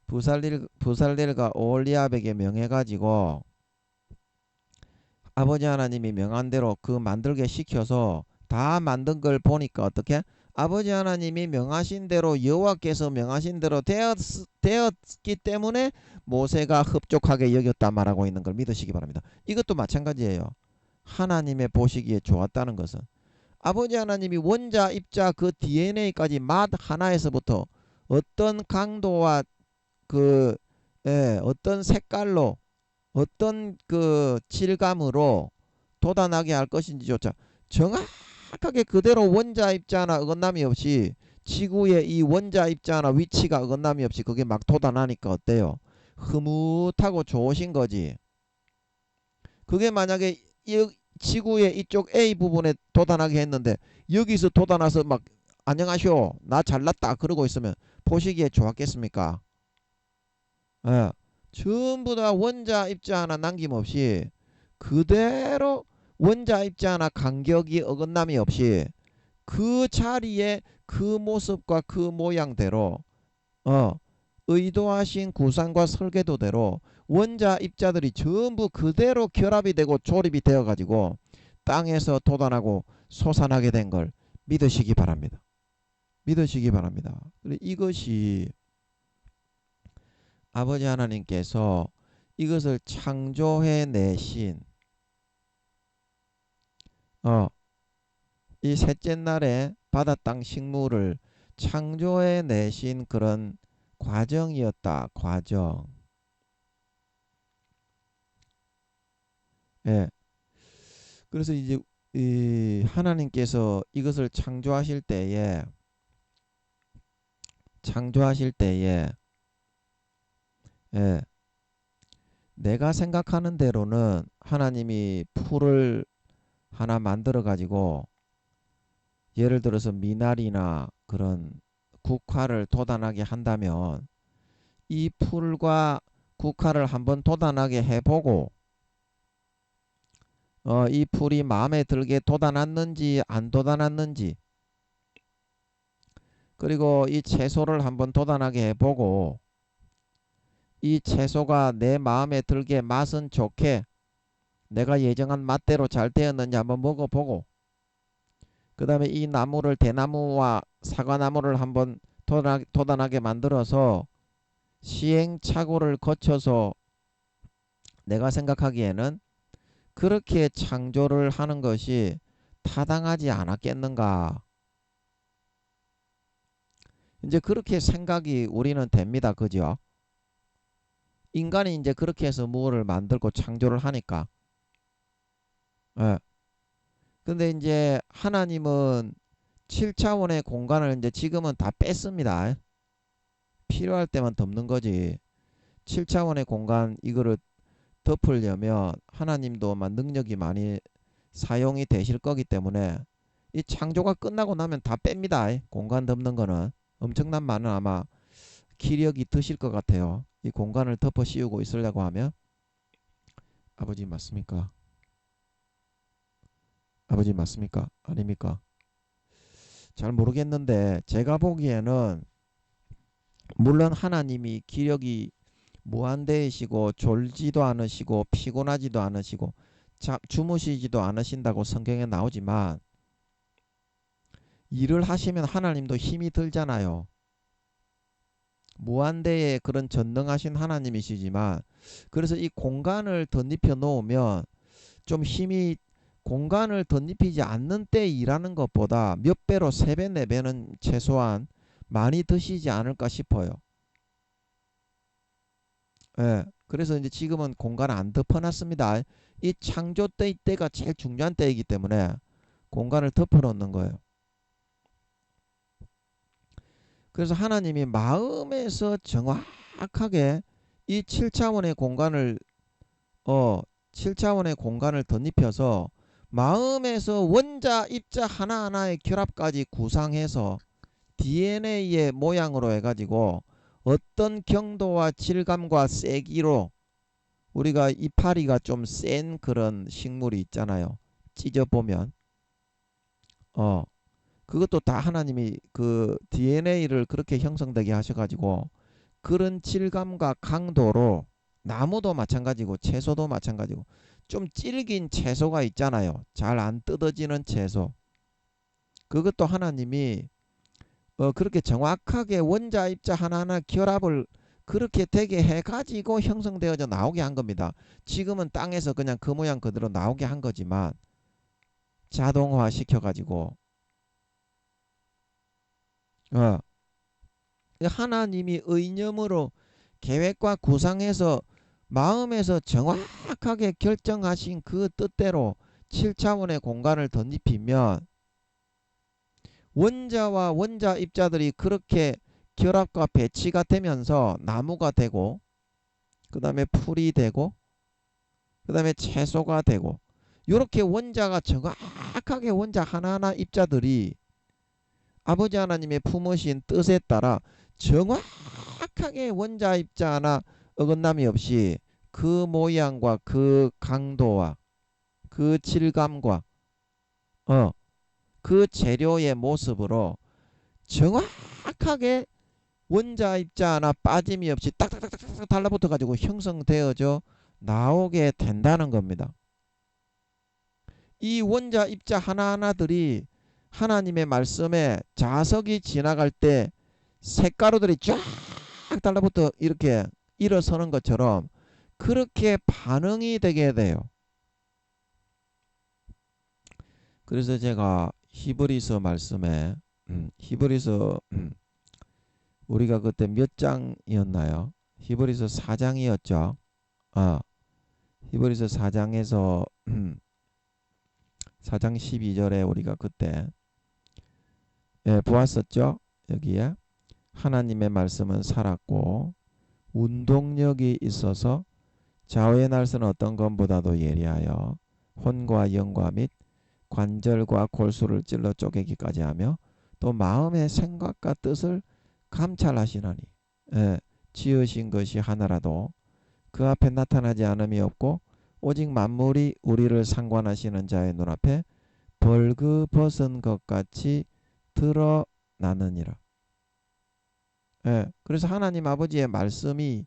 부살렐과 오홀리압에게 명해가지고 아버지 하나님이 명한 대로 그 만들게 시켜서 다 만든 걸 보니까 어떻게 아버지 하나님이 명하신 대로 여호와께서 명하신 대로 되었기 때문에 모세가 흡족하게 여겼다 말하고 있는 걸 믿으시기 바랍니다. 이것도 마찬가지예요. 하나님의 보시기에 좋았다는 것은 아버지 하나님이 원자 입자 그 DNA까지 맛 하나에서부터 어떤 강도와 그 어떤 색깔로 어떤 그 질감으로 돋아나게 할 것인지조차 정확하게 그대로 원자 입자 하나 어긋남이 없이 지구의 이 원자 입자 하나 위치가 어긋남이 없이 그게 막 돋아나니까 어때요? 흐뭇하고 좋으신 거지. 그게 만약에 지구의 이쪽 A 부분에 돋아나게 했는데 여기서 돋아나서 막 안녕하쇼 나 잘났다 그러고 있으면 보시기에 좋았겠습니까? 예, 전부 다 원자 입자 하나 남김없이 그대로 원자 입자 하나 간격이 어긋남이 없이 그 자리에 그 모습과 그 모양대로 의도하신 구상과 설계도대로 원자 입자들이 전부 그대로 결합이 되고 조립이 되어 가지고 땅에서 돋아나고 솟아나게 된 걸 믿으시기 바랍니다. 믿으시기 바랍니다. 이것이 아버지 하나님께서 이것을 창조해 내신 이 셋째 날에 바다 땅 식물을 창조해 내신 그런 과정이었다. 과정. 예. 그래서 이제 이 하나님께서 이것을 창조하실 때에 예, 내가 생각하는 대로는 하나님이 풀을 하나 만들어 가지고 예를 들어서 미나리나 그런 국화를 돋아나게 한다면 이 풀과 국화를 한번 돋아나게 해보고 이 풀이 마음에 들게 돋아났는지 안 돋아났는지 그리고 이 채소를 한번 돋아나게 해보고 이 채소가 내 마음에 들게 맛은 좋게 내가 예정한 맛대로 잘 되었는지 한번 먹어보고 그 다음에 이 나무를 대나무와 사과나무를 한번 돋아나게 만들어서 시행착오를 거쳐서 내가 생각하기에는 그렇게 창조를 하는 것이 타당하지 않았겠는가. 이제 그렇게 생각이 우리는 됩니다. 그죠? 인간이 이제 그렇게 해서 무엇을 만들고 창조를 하니까. 예. 근데 이제 하나님은 7차원의 공간을 이제 지금은 다 뺐습니다. 필요할 때만 덮는 거지. 7차원의 공간 이거를 덮으려면 하나님도 능력이 많이 사용이 되실 거기 때문에 이 창조가 끝나고 나면 다 뺍니다. 공간 덮는 거는 엄청난 많은 아마 기력이 드실 것 같아요. 이 공간을 덮어 씌우고 있으려고 하면. 아버지 맞습니까? 아버지 맞습니까? 아닙니까? 잘 모르겠는데 제가 보기에는 물론 하나님이 기력이 무한대이시고 졸지도 않으시고 피곤하지도 않으시고 주무시지도 않으신다고 성경에 나오지만 일을 하시면 하나님도 힘이 들잖아요. 무한대의 그런 전능하신 하나님이시지만 그래서 이 공간을 덧입혀 놓으면 좀 힘이 공간을 덧입히지 않는 때 일하는 것보다 몇 배로 3배 4배는 최소한 많이 드시지 않을까 싶어요. 예. 그래서 이제 지금은 공간 안 덮어놨습니다. 이 창조 때가 제일 중요한 때이기 때문에 공간을 덮어놓는 거예요. 그래서 하나님이 마음에서 정확하게 이 7차원의 공간을 7차원의 공간을 덧입혀서 마음에서 원자 입자 하나하나의 결합까지 구상해서 DNA의 모양으로 해가지고 어떤 경도와 질감과 세기로 우리가 이파리가 좀 센 그런 식물이 있잖아요. 찢어보면 그것도 다 하나님이 그 DNA를 그렇게 형성되게 하셔가지고 그런 질감과 강도로 나무도 마찬가지고 채소도 마찬가지고 좀 질긴 채소가 있잖아요. 잘 안 뜯어지는 채소. 그것도 하나님이 그렇게 정확하게 원자 입자 하나하나 결합을 그렇게 되게 해가지고 형성되어져 나오게 한 겁니다. 지금은 땅에서 그냥 그 모양 그대로 나오게 한 거지만 자동화 시켜가지고 하나님이 의념으로 계획과 구상해서 마음에서 정확하게 결정하신 그 뜻대로 7차원의 공간을 덧입히면 원자와 원자 입자들이 그렇게 결합과 배치가 되면서 나무가 되고 그 다음에 풀이 되고 그 다음에 채소가 되고 이렇게 원자가 정확하게 원자 하나하나 입자들이 아버지 하나님의 품으신 뜻에 따라 정확하게 원자 입자 하나 어긋남이 없이 그 모양과 그 강도와 그 질감과 그 재료의 모습으로 정확하게 원자 입자 하나 빠짐이 없이 딱딱딱딱 달라붙어 가지고 형성되어져 나오게 된다는 겁니다. 이 원자 입자 하나하나들이 하나님의 말씀에 자석이 지나갈 때 색가루들이 쫙 달라붙어 이렇게 일어서는 것처럼 그렇게 반응이 되게 돼요. 그래서 제가 히브리서 말씀에 히브리서 우리가 그때 몇 장이었나요? 히브리서 4장이었죠. 히브리서 4장에서 4장 12절에 우리가 그때 보았었죠. 여기에 하나님의 말씀은 살았고 운동력이 있어서 좌우의 날선 어떤 것보다도 예리하여 혼과 영과 및 관절과 골수를 찔러 쪼개기까지 하며 또 마음의 생각과 뜻을 감찰하시나니 지으신 것이 하나라도 그 앞에 나타나지 않음이 없고 오직 만물이 우리를 상관하시는 자의 눈앞에 벌그벗은 것 같이 드러나느니라. 그래서 하나님 아버지의 말씀이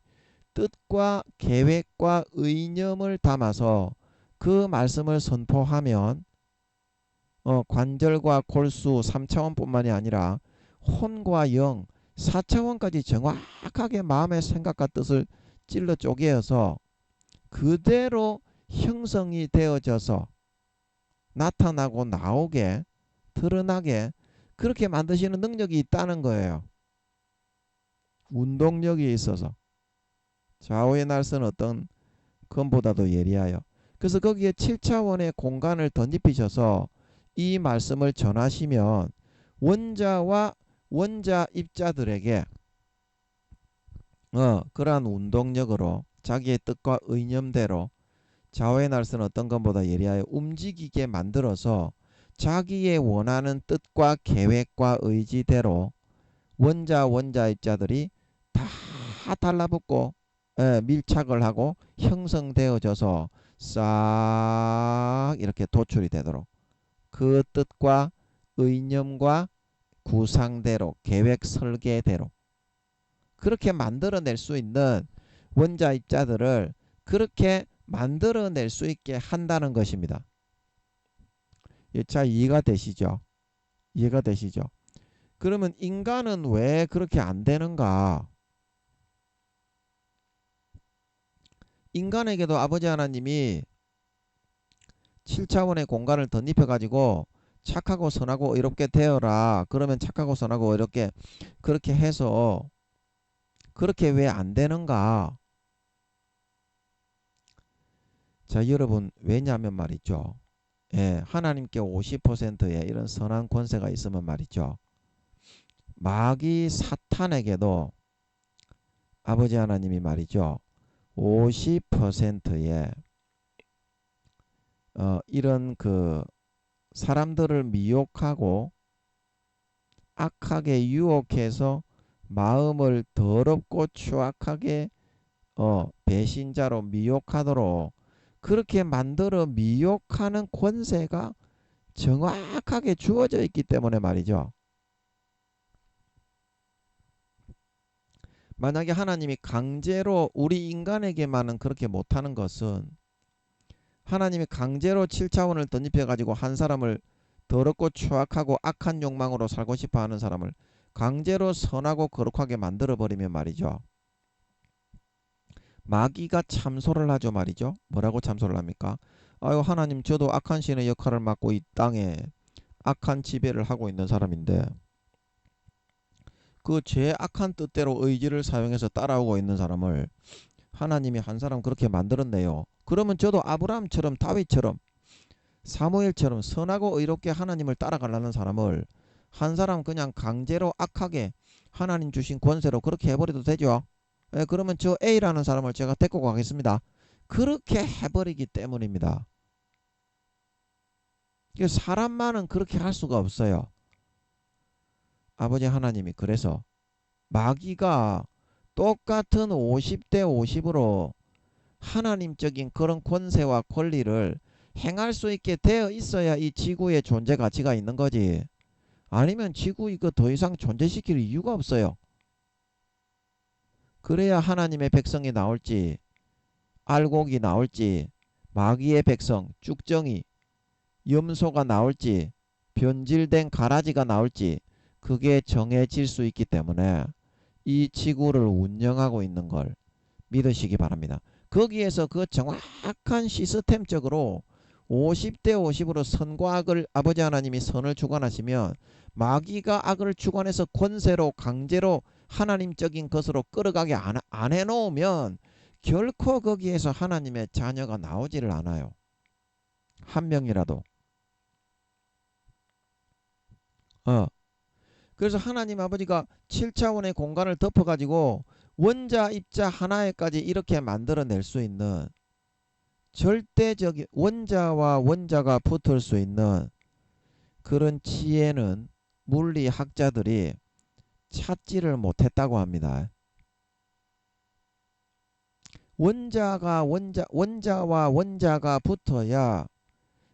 뜻과 계획과 의념을 담아서 그 말씀을 선포하면 관절과 골수 3차원뿐만이 아니라 혼과 영 4차원까지 정확하게 마음의 생각과 뜻을 찔러 쪼개어서 그대로 형성이 되어져서 나타나고 나오게 드러나게 그렇게 만드시는 능력이 있다는 거예요. 운동력이 있어서 좌우의 날선 어떤 것보다도 예리하여. 그래서 거기에 7차원의 공간을 덧입히셔서 이 말씀을 전하시면 원자와 원자 입자들에게 그러한 운동력으로 자기의 뜻과 의념대로 좌우의 날선 어떤 것보다 예리하여 움직이게 만들어서 자기의 원하는 뜻과 계획과 의지대로 원자 입자들이 다 달라붙고 밀착을 하고 형성되어져서 싹 이렇게 도출이 되도록 그 뜻과 의념과 구상대로 계획 설계대로 그렇게 만들어낼 수 있는 원자 입자들을 그렇게 만들어낼 수 있게 한다는 것입니다. 자, 이해가 되시죠? 이해가 되시죠? 그러면 인간은 왜 그렇게 안 되는가? 인간에게도 아버지 하나님이 7차원의 공간을 덧입혀 가지고 착하고 선하고 의롭게 되어라. 그러면 착하고 선하고 의롭게 그렇게 해서 그렇게 왜 안 되는가? 자, 여러분 왜냐하면 말이죠. 하나님께 50%의 이런 선한 권세가 있으면 말이죠. 마귀 사탄에게도 아버지 하나님이 말이죠. 50%의 이런 그 사람들을 미혹하고 악하게 유혹해서 마음을 더럽고 추악하게 배신자로 미혹하도록 그렇게 만들어 미혹하는 권세가 정확하게 주어져 있기 때문에 말이죠. 만약에 하나님이 강제로 우리 인간에게만은 그렇게 못하는 것은 하나님이 강제로 7차원을 덧입혀 가지고 한 사람을 더럽고 추악하고 악한 욕망으로 살고 싶어 하는 사람을 강제로 선하고 거룩하게 만들어 버리면 말이죠. 마귀가 참소를 하죠 말이죠. 뭐라고 참소를 합니까? 아유 하나님 저도 악한 신의 역할을 맡고 이 땅에 악한 지배를 하고 있는 사람인데 그 제 악한 뜻대로 의지를 사용해서 따라오고 있는 사람을 하나님이 한 사람 그렇게 만들었네요. 그러면 저도 아브라함처럼 다윗처럼 사무엘처럼 선하고 의롭게 하나님을 따라가려는 사람을 한 사람 그냥 강제로 악하게 하나님 주신 권세로 그렇게 해버려도 되죠. 그러면 저 A라는 사람을 제가 데리고 가겠습니다. 그렇게 해버리기 때문입니다. 사람만은 그렇게 할 수가 없어요. 아버지 하나님이 그래서 마귀가 똑같은 50대 50으로 하나님적인 그런 권세와 권리를 행할 수 있게 되어 있어야 이 지구의 존재 가치가 있는 거지. 아니면 지구 이거 더 이상 존재시킬 이유가 없어요. 그래야 하나님의 백성이 나올지 알곡이 나올지 마귀의 백성 쭉정이 염소가 나올지 변질된 가라지가 나올지 그게 정해질 수 있기 때문에 이 지구를 운영하고 있는 걸 믿으시기 바랍니다. 거기에서 그 정확한 시스템적으로 50대 50으로 선과 악을 아버지 하나님이 선을 주관하시면 마귀가 악을 주관해서 권세로 강제로 하나님적인 것으로 끌어가게 안 해놓으면 결코 거기에서 하나님의 자녀가 나오지를 않아요. 한 명이라도. 그래서 하나님 아버지가 7차원의 공간을 덮어가지고 원자 입자 하나에까지 이렇게 만들어낼 수 있는 절대적인 원자와 원자가 붙을 수 있는 그런 지혜는 물리학자들이 찾지를 못했다고 합니다. 원자와 원자가 붙어야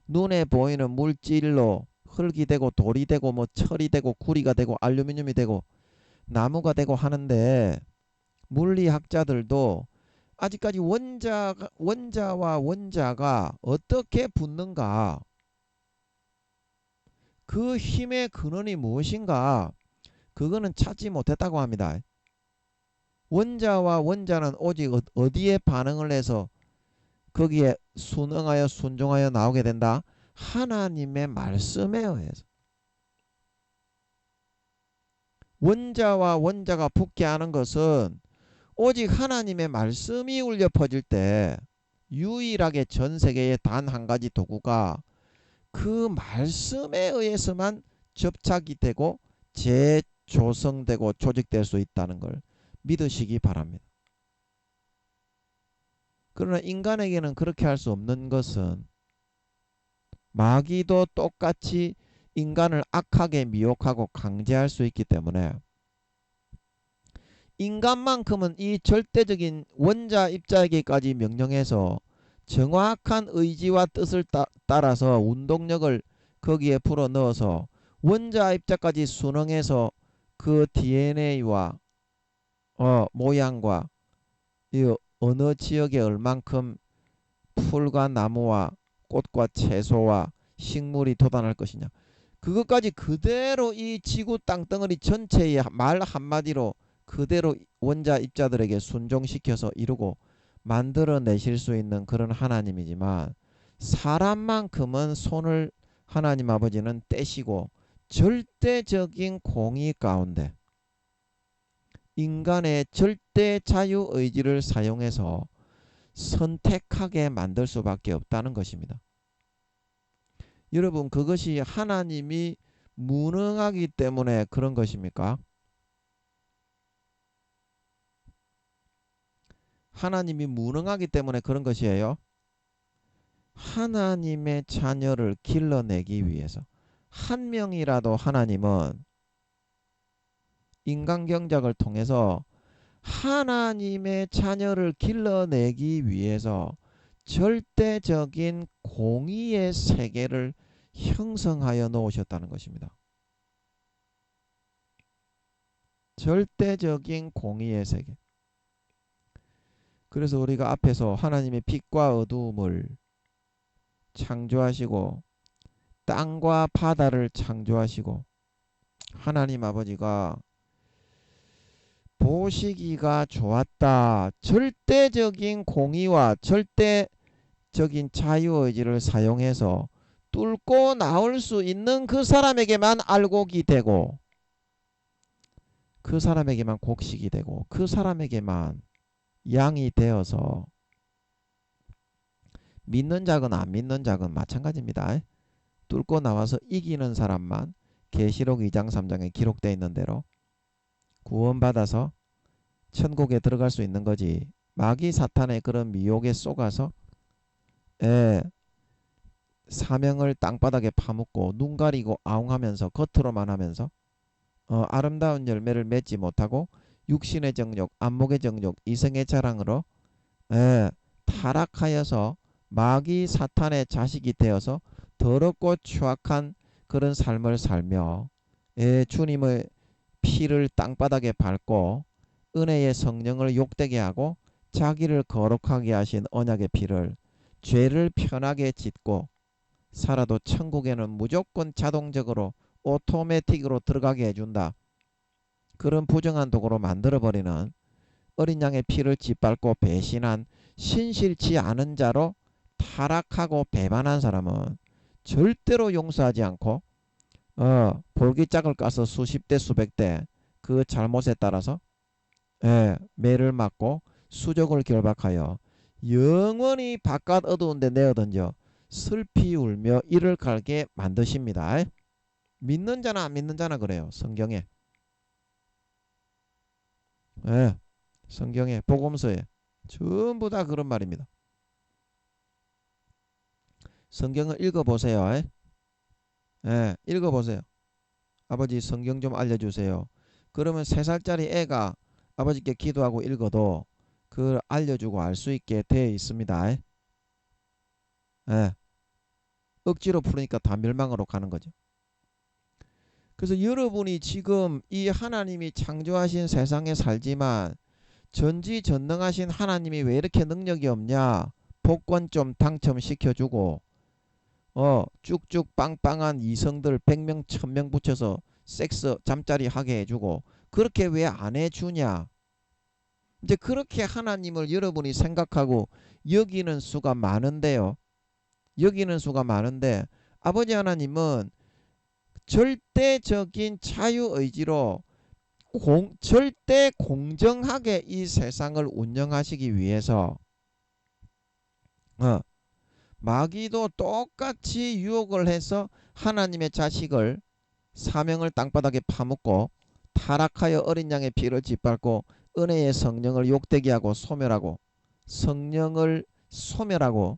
눈에 보이는 물질로 흙이 되고 돌이 되고 뭐 철이 되고 구리가 되고 알루미늄이 되고 나무가 되고 하는데 물리학자들도 아직까지 원자와 원자가 어떻게 붙는가, 그 힘의 근원이 무엇인가, 그거는 찾지 못했다고 합니다. 원자와 원자는 오직 어디에 반응을 해서 거기에 순응하여 순종하여 나오게 된다? 하나님의 말씀에 의해서. 원자와 원자가 붙게 하는 것은 오직 하나님의 말씀이 울려 퍼질 때 유일하게 전 세계에 단 한 가지 도구가 그 말씀에 의해서만 접착이 되고 재조성되고 조직될 수 있다는 걸 믿으시기 바랍니다. 그러나 인간에게는 그렇게 할 수 없는 것은 마귀도 똑같이 인간을 악하게 미혹하고 강제할 수 있기 때문에 인간만큼은 이 절대적인 원자 입자에게까지 명령해서 정확한 의지와 뜻을 따라서 운동력을 거기에 불어넣어서 원자 입자까지 순응해서 그 DNA와 모양과 이 어느 지역에 얼만큼 풀과 나무와 꽃과 채소와 식물이 돋아날 것이냐, 그것까지 그대로 이 지구 땅덩어리 전체의 말 한마디로 그대로 원자 입자들에게 순종시켜서 이루고 만들어내실 수 있는 그런 하나님이지만 사람만큼은 손을 하나님 아버지는 떼시고 절대적인 공의 가운데 인간의 절대 자유의지를 사용해서 선택하게 만들 수밖에 없다는 것입니다. 여러분, 그것이 하나님이 무능하기 때문에 그런 것입니까? 하나님이 무능하기 때문에 그런 것이에요. 하나님의 자녀를 길러내기 위해서 한 명이라도 하나님은 인간경작을 통해서 하나님의 자녀를 길러내기 위해서 절대적인 공의의 세계를 형성하여 놓으셨다는 것입니다. 절대적인 공의의 세계. 그래서 우리가 앞에서 하나님의 빛과 어두움을 창조하시고 땅과 바다를 창조하시고 하나님 아버지가 보시기가 좋았다. 절대적인 공의와 절대적인 자유의지를 사용해서 뚫고 나올 수 있는 그 사람에게만 알곡이 되고 그 사람에게만 곡식이 되고 그 사람에게만 양이 되어서 믿는 자건 안 믿는 자건 마찬가지입니다. 뚫고 나와서 이기는 사람만 계시록 2장 3장에 기록되어 있는 대로 구원받아서 천국에 들어갈 수 있는 거지. 마귀 사탄의 그런 미혹에 속아서 사명을 땅바닥에 파묻고 눈 가리고 아웅하면서 겉으로만 하면서 아름다운 열매를 맺지 못하고 육신의 정욕, 안목의 정욕, 이성의 자랑으로 타락하여서 마귀 사탄의 자식이 되어서 더럽고 추악한 그런 삶을 살며 주님의 피를 땅바닥에 밟고 은혜의 성령을 욕되게 하고 자기를 거룩하게 하신 언약의 피를 죄를 편하게 짓고 살아도 천국에는 무조건 자동적으로 오토매틱으로 들어가게 해준다. 그런 부정한 도구로 만들어버리는 어린 양의 피를 짓밟고 배신한 신실치 않은 자로 타락하고 배반한 사람은 절대로 용서하지 않고 볼기짝을 까서 수십 대 수백 대 그 잘못에 따라서 매를 맞고 수족을 결박하여 영원히 바깥 어두운데 내어던져 슬피 울며 이를 갈게 만드십니다. 믿는 자나 안 믿는 자나 그래요. 성경에. 성경에 복음서에 전부 다 그런 말입니다. 성경을 읽어보세요. 읽어보세요. 아버지 성경 좀 알려주세요. 그러면 3살짜리 애가 아버지께 기도하고 읽어도 그걸 알려주고 알 수 있게 되어 있습니다. 억지로 풀으니까 다 멸망으로 가는 거죠. 그래서 여러분이 지금 이 하나님이 창조하신 세상에 살지만 전지전능하신 하나님이 왜 이렇게 능력이 없냐? 복권 좀 당첨시켜주고 쭉쭉 빵빵한 이성들 100명 1000명 붙여서 섹스 잠자리 하게 해주고 그렇게 왜 안 해주냐? 이제 그렇게 하나님을 여러분이 생각하고 여기는 수가 많은데요. 여기는 수가 많은데 아버지 하나님은 절대적인 자유의지로 절대 공정하게 이 세상을 운영하시기 위해서 마귀도 똑같이 유혹을 해서 하나님의 자식을 사명을 땅바닥에 파묻고 타락하여 어린 양의 피를 짓밟고 은혜의 성령을 욕되게 하고 소멸하고 성령을 소멸하고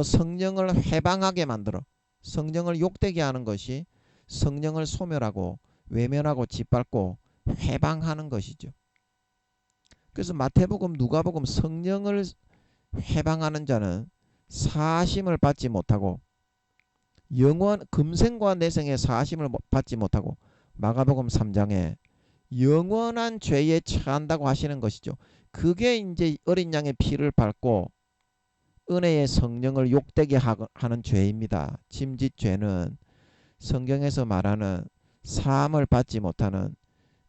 성령을 회방하게 만들어 성령을 욕되게 하는 것이 성령을 소멸하고 외면하고 짓밟고 회방하는 것이죠. 그래서 마태복음 누가복음 성령을 회방하는 자는 사심을 받지 못하고 영원 금생과 내생의 사심을 받지 못하고 마가복음 3장에 영원한 죄에 처한다고 하시는 것이죠. 그게 이제 어린 양의 피를 밟고 은혜의 성령을 욕되게 하는 죄입니다. 짐짓죄는 성경에서 말하는 사함을 받지 못하는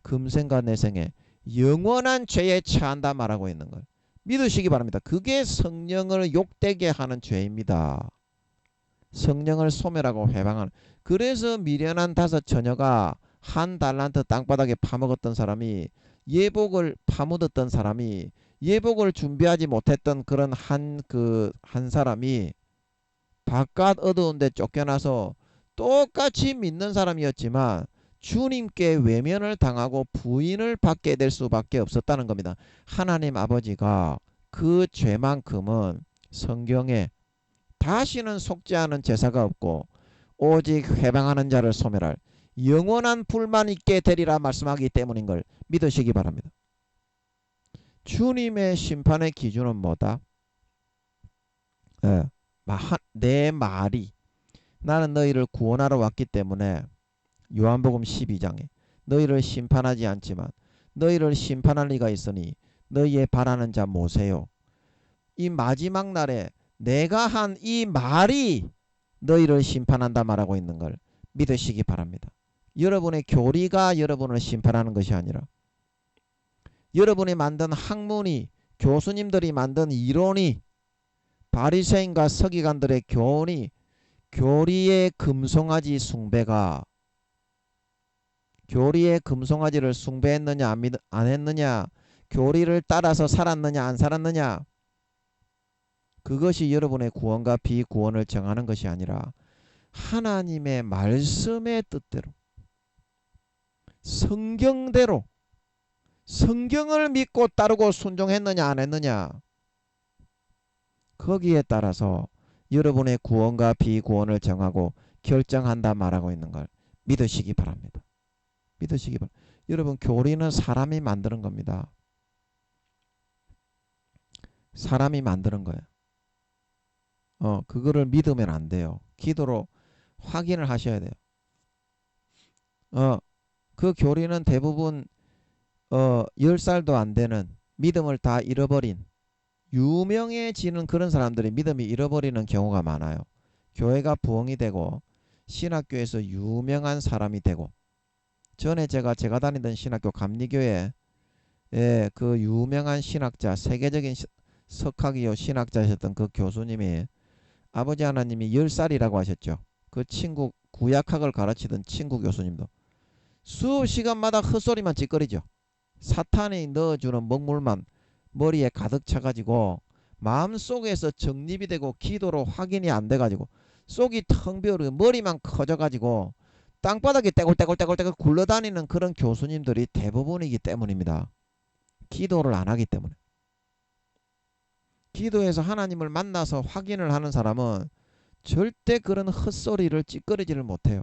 금생과 내생에 영원한 죄에 처한다 말하고 있는 걸 믿으시기 바랍니다. 그게 성령을 욕되게 하는 죄입니다. 성령을 소멸하고 회방하는. 그래서 미련한 5 처녀가 1 달란트 땅바닥에 파먹었던 사람이 예복을 파묻었던 사람이 예복을 준비하지 못했던 그런 한 사람이 바깥 어두운 데 쫓겨나서 똑같이 믿는 사람이었지만 주님께 외면을 당하고 부인을 받게 될 수밖에 없었다는 겁니다. 하나님 아버지가 그 죄만큼은 성경에 다시는 속지 않은 제사가 없고 오직 회방하는 자를 소멸할 영원한 불만 있게 되리라 말씀하기 때문인 걸 믿으시기 바랍니다. 주님의 심판의 기준은 뭐다? 내 말이 나는 너희를 구원하러 왔기 때문에 요한복음 12장에 너희를 심판하지 않지만 너희를 심판할 리가 있으니 너희의 바라는 자 모세요. 이 마지막 날에 내가 한 이 말이 너희를 심판한다 말하고 있는 걸 믿으시기 바랍니다. 여러분의 교리가 여러분을 심판하는 것이 아니라 여러분이 만든 학문이 교수님들이 만든 이론이 바리새인과 서기관들의 교훈이 교리의 금송아지 숭배가 교리의 금송아지를 숭배했느냐 안 했느냐 교리를 따라서 살았느냐 안 살았느냐 그것이 여러분의 구원과 비구원을 정하는 것이 아니라 하나님의 말씀의 뜻대로 성경대로 성경을 믿고 따르고 순종했느냐 안 했느냐 거기에 따라서 여러분의 구원과 비구원을 정하고 결정한다 말하고 있는 걸 믿으시기 바랍니다. 믿으시기 바랍니다. 여러분 교리는 사람이 만드는 겁니다. 사람이 만드는 거예요. 그거를 믿으면 안 돼요. 기도로 확인을 하셔야 돼요. 그 교리는 대부분 10살도 안 되는 믿음을 다 잃어버린 유명해지는 그런 사람들이 믿음이 잃어버리는 경우가 많아요. 교회가 부흥이 되고 신학교에서 유명한 사람이 되고 전에 제가 다니던 신학교 감리교회 그 유명한 신학자 세계적인 석학이요 신학자셨던 그 교수님이 아버지 하나님이 10살이라고 하셨죠. 그 친구 구약학을 가르치던 친구 교수님도 수업 시간마다 헛소리만 찌꺼리죠. 사탄이 넣어주는 먹물만 머리에 가득 차가지고 마음속에서 정립이 되고 기도로 확인이 안 돼가지고 속이 텅 비어서 머리만 커져가지고 땅바닥에 떼굴떼굴떼굴떼굴 굴러다니는 그런 교수님들이 대부분이기 때문입니다. 기도를 안 하기 때문에. 기도해서 하나님을 만나서 확인을 하는 사람은 절대 그런 헛소리를 찌꺼리지를 못해요.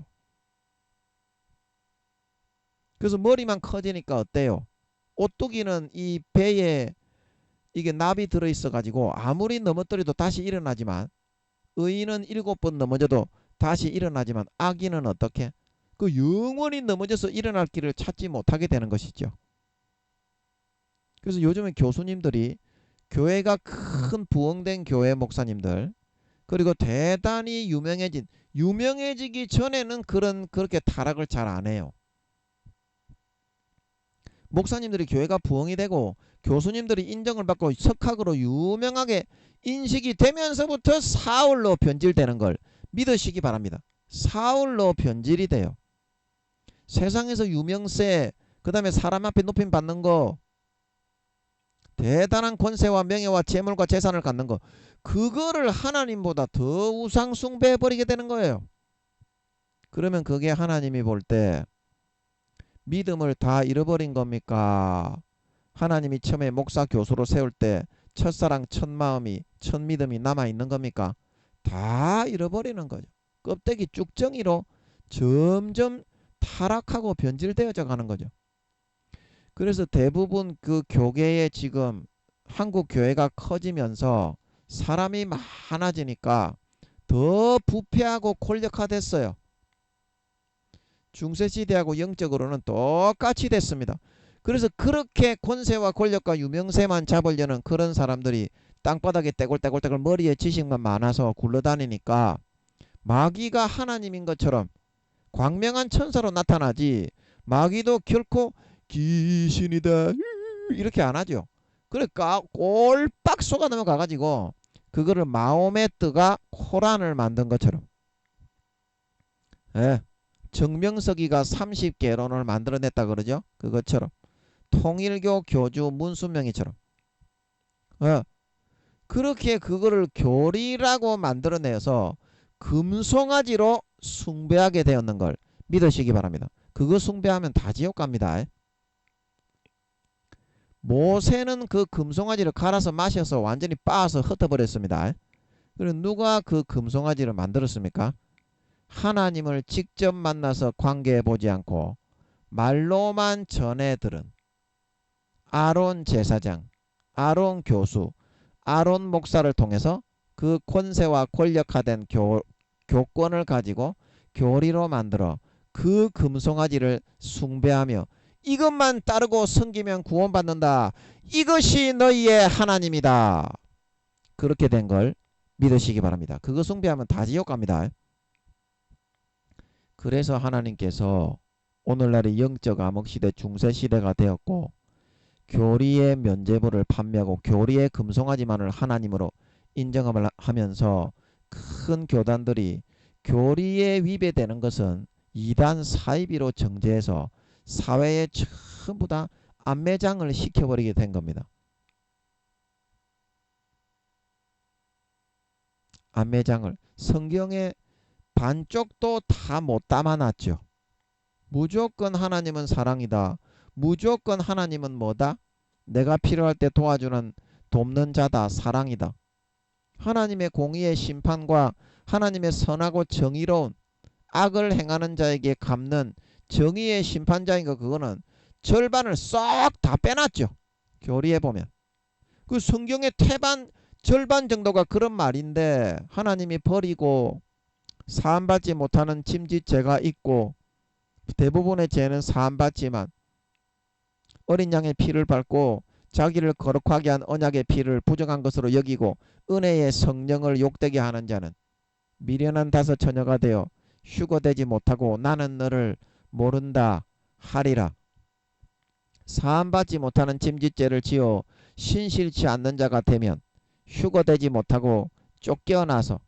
그래서 머리만 커지니까 어때요? 오뚜기는 이 배에 이게 납이 들어있어 가지고 아무리 넘어뜨려도 다시 일어나지만 의인은 7번 넘어져도 다시 일어나지만 악인은 어떻게? 그 영원히 넘어져서 일어날 길을 찾지 못하게 되는 것이죠. 그래서 요즘에 교수님들이 교회가 큰 부흥된 교회 목사님들 그리고 대단히 유명해지기 전에는 그렇게 타락을 잘 안 해요. 목사님들이 교회가 부흥이 되고 교수님들이 인정을 받고 석학으로 유명하게 인식이 되면서부터 사울로 변질되는 걸 믿으시기 바랍니다. 사울로 변질이 돼요. 세상에서 유명세 그 다음에 사람 앞에 높임 받는 거 대단한 권세와 명예와 재물과 재산을 갖는 거 그거를 하나님보다 더 우상 숭배해버리게 되는 거예요. 그러면 그게 하나님이 볼 때 믿음을 다 잃어버린 겁니까? 하나님이 처음에 목사 교수로 세울 때 첫사랑 첫마음이 첫믿음이 남아있는 겁니까? 다 잃어버리는 거죠. 껍데기 쭉정이로 점점 타락하고 변질되어져 가는 거죠. 그래서 대부분 그 교계에 지금 한국 교회가 커지면서 사람이 많아지니까 더 부패하고 권력화됐어요. 중세시대하고 영적으로는 똑같이 됐습니다. 그래서 그렇게 권세와 권력과 유명세만 잡으려는 그런 사람들이 땅바닥에 떼굴떼굴떼굴 머리에 지식만 많아서 굴러다니니까 마귀가 하나님인 것처럼 광명한 천사로 나타나지 마귀도 결코 귀신이다 이렇게 안 하죠. 그러니까 꼴빡 속아 넘어가가지고 그거를 마호메트가 코란을 만든 것처럼 예, 정명석이가 30개론을 만들어냈다 그러죠. 그것처럼 통일교 교주 문수명이처럼 그렇게 그거를 교리라고 만들어내서 금송아지로 숭배하게 되었는 걸 믿으시기 바랍니다. 그거 숭배하면 다 지옥 갑니다. 모세는 그 금송아지를 갈아서 마셔서 완전히 빻아서 흩어버렸습니다. 그리고 누가 그 금송아지를 만들었습니까? 하나님을 직접 만나서 관계해보지 않고 말로만 전해 들은 아론 제사장, 아론 교수, 아론 목사를 통해서 그 권세와 권력화된 교권을 가지고 교리로 만들어 그 금송아지를 숭배하며 이것만 따르고 섬기면 구원받는다. 이것이 너희의 하나님이다. 그렇게 된 걸 믿으시기 바랍니다. 그거 숭배하면 다 지옥 갑니다. 그래서 하나님께서 오늘날의 영적 암흑시대 중세시대가 되었고 교리의 면죄부를 판매하고 교리의 금송아지만을 하나님으로 인정을 하면서 큰 교단들이 교리에 위배되는 것은 이단 사이비로 정죄해서 사회에 전부 다 안매장을 시켜버리게 된 겁니다. 안매장을 성경의 반쪽도 다 못 담아놨죠. 무조건 하나님은 사랑이다. 무조건 하나님은 뭐다? 내가 필요할 때 도와주는 돕는 자다. 사랑이다. 하나님의 공의의 심판과 하나님의 선하고 정의로운 악을 행하는 자에게 갚는 정의의 심판자인 거 그거는 절반을 쏙 다 빼놨죠. 교리에 보면. 그 성경의 절반 정도가 그런 말인데 하나님이 버리고 사함받지 못하는 짐짓죄가 있고 대부분의 죄는 사함받지만 어린 양의 피를 밟고 자기를 거룩하게 한 언약의 피를 부정한 것으로 여기고 은혜의 성령을 욕되게 하는 자는 미련한 다섯 처녀가 되어 휴거되지 못하고 나는 너를 모른다 하리라. 사함받지 못하는 짐짓죄를 지어 신실치 않는 자가 되면 휴거되지 못하고 쫓겨나서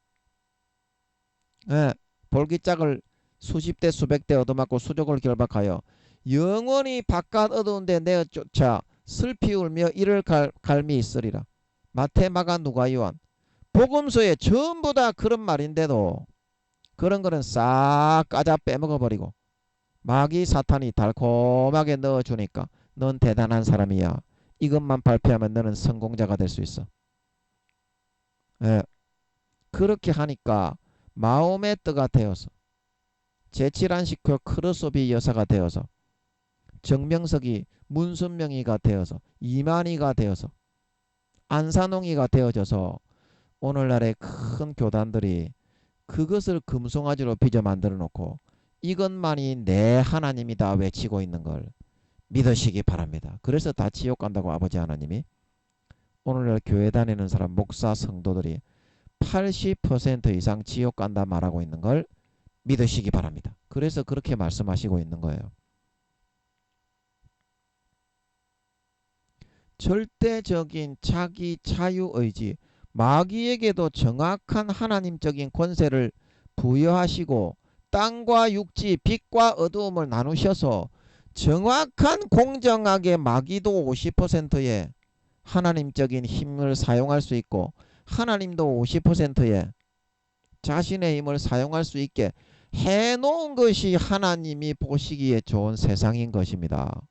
볼기짝을 수십 대 수백 대 얻어맞고 수족을 결박하여 영원히 바깥 어두운 데 내어 쫓아 슬피 울며 이를 갈미 있으리라. 마태, 마가, 누가, 요한 복음서에 전부 다 그런 말인데도 그런 거는 싹 까자 빼먹어버리고 마귀 사탄이 달콤하게 넣어주니까 넌 대단한 사람이야. 이것만 발표하면 너는 성공자가 될 수 있어. 예, 그렇게 하니까 마음의 뜨가 되어서 제칠안식교 크루소비 여사가 되어서 정명석이 문순명이가 되어서 이만희가 되어서 안산홍이가 되어져서 오늘날의 큰 교단들이 그것을 금송아지로 빚어 만들어 놓고 이것만이 내 하나님이다 외치고 있는 걸 믿으시기 바랍니다. 그래서 다 지옥 간다고 아버지 하나님이 오늘날 교회 다니는 사람 목사 성도들이 80% 이상 지옥 간다 말하고 있는 걸 믿으시기 바랍니다. 그래서 그렇게 말씀하시고 있는 거예요. 절대적인 자기 자유의지, 마귀에게도 정확한 하나님적인 권세를 부여하시고 땅과 육지, 빛과 어두움을 나누셔서 정확한 공정하게 마귀도 50%의 하나님적인 힘을 사용할 수 있고 하나님도 50%의 자신의 힘을 사용할 수 있게 해놓은 것이 하나님이 보시기에 좋은 세상인 것입니다.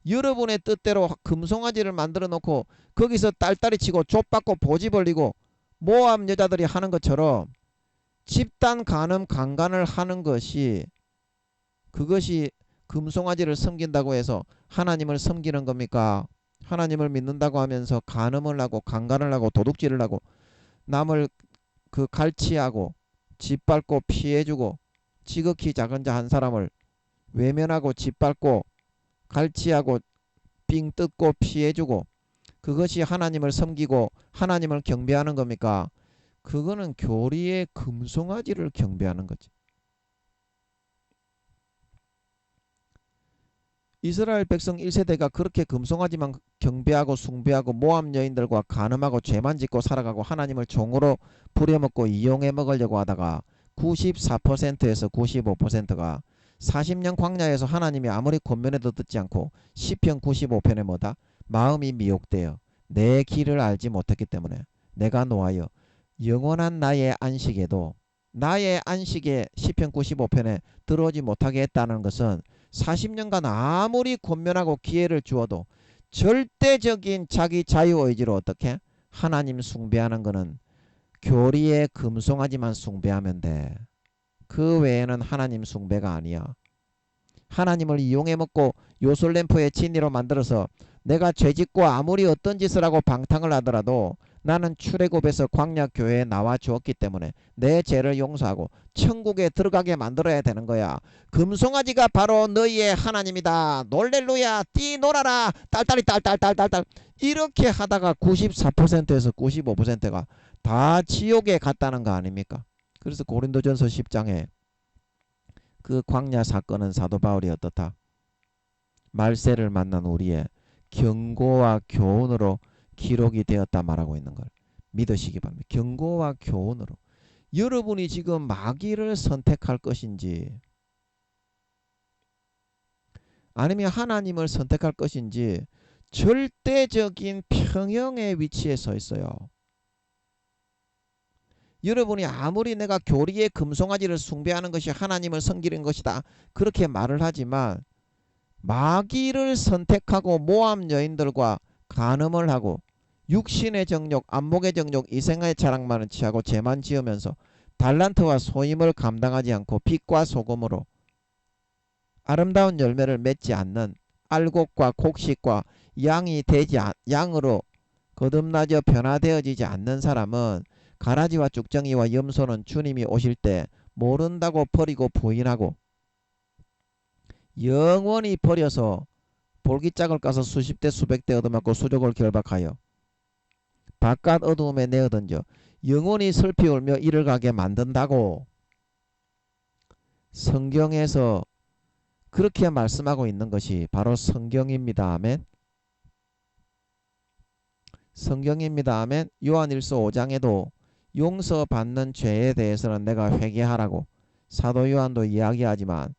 여러분의 뜻대로 금송아지를 만들어 놓고 거기서 딸딸이 치고 족받고 보지 벌리고 모함 여자들이 하는 것처럼 집단 간음 강간을 하는 것이 그것이 금송아지를 섬긴다고 해서 하나님을 섬기는 겁니까? 하나님을 믿는다고 하면서 간음을 하고 강간을 하고 도둑질을 하고 남을 갈취하고 짓밟고 피해주고 지극히 작은 자 한 사람을 외면하고 짓밟고 갈취하고 삥 뜯고 피해주고 그것이 하나님을 섬기고 하나님을 경배하는 겁니까? 그거는 교리의 금송아지를 경배하는 거지. 이스라엘 백성 1세대가 그렇게 금송아지만 경배하고 숭배하고 모함 여인들과 간음하고 죄만 짓고 살아가고 하나님을 종으로 부려먹고 이용해 먹으려고 하다가 94%에서 95%가 40년 광야에서 하나님이 아무리 권면해도 듣지 않고 시편 95편에 뭐다? 마음이 미혹되어 내 길을 알지 못했기 때문에 내가 노하여 영원한 나의 안식에도 나의 안식에 시편 95편에 들어오지 못하게 했다는 것은 40년간 아무리 권면하고 기회를 주어도 절대적인 자기 자유의지로 어떻게 하나님 숭배하는 것은 교리의 금송아지만 숭배하면 돼. 그 외에는 하나님 숭배가 아니야. 하나님을 이용해 먹고 요술램프의 진리로 만들어서 내가 죄짓고 아무리 어떤 짓을 하고 방탕을 하더라도 나는 출애굽에서 광야교회에 나와 주었기 때문에 내 죄를 용서하고 천국에 들어가게 만들어야 되는 거야. 금송아지가 바로 너희의 하나님이다. 놀렐루야 뛰놀아라 딸딸이 딸딸딸딸딸 이렇게 하다가 94%에서 95%가 다 지옥에 갔다는 거 아닙니까? 그래서 고린도전서 10장에 그 광야 사건은 사도 바울이 어떻다? 말세를 만난 우리의 경고와 교훈으로 기록이 되었다 말하고 있는 걸 믿으시기 바랍니다. 경고와 교훈으로. 여러분이 지금 마귀를 선택할 것인지 아니면 하나님을 선택할 것인지 절대적인 평형의 위치에 서 있어요. 여러분이 아무리 내가 교리의 금송아지를 숭배하는 것이 하나님을 섬기는 것이다 그렇게 말을 하지만 마귀를 선택하고 모함 여인들과 간음을 하고 육신의 정욕, 안목의 정욕, 이생의 자랑만을 취하고 죄만 지으면서 달란트와 소임을 감당하지 않고 빛과 소금으로 아름다운 열매를 맺지 않는 알곡과 곡식과 양으로 거듭나져 변화되어지지 않는 사람은 가라지와 쭉정이와 염소는 주님이 오실 때 모른다고 버리고 부인하고 영원히 버려서 볼기짝을 까서 수십 대 수백 대 얻어맞고 수족을 결박하여 바깥 어두움에 내어던져 영원히 슬피 울며 이를 가게 만든다고 성경에서 그렇게 말씀하고 있는 것이 바로 성경입니다. 아멘. 성경입니다. 아멘. 요한일서 5장에도 용서받는 죄에 대해서는 내가 회개하라고 사도 요한도 이야기하지만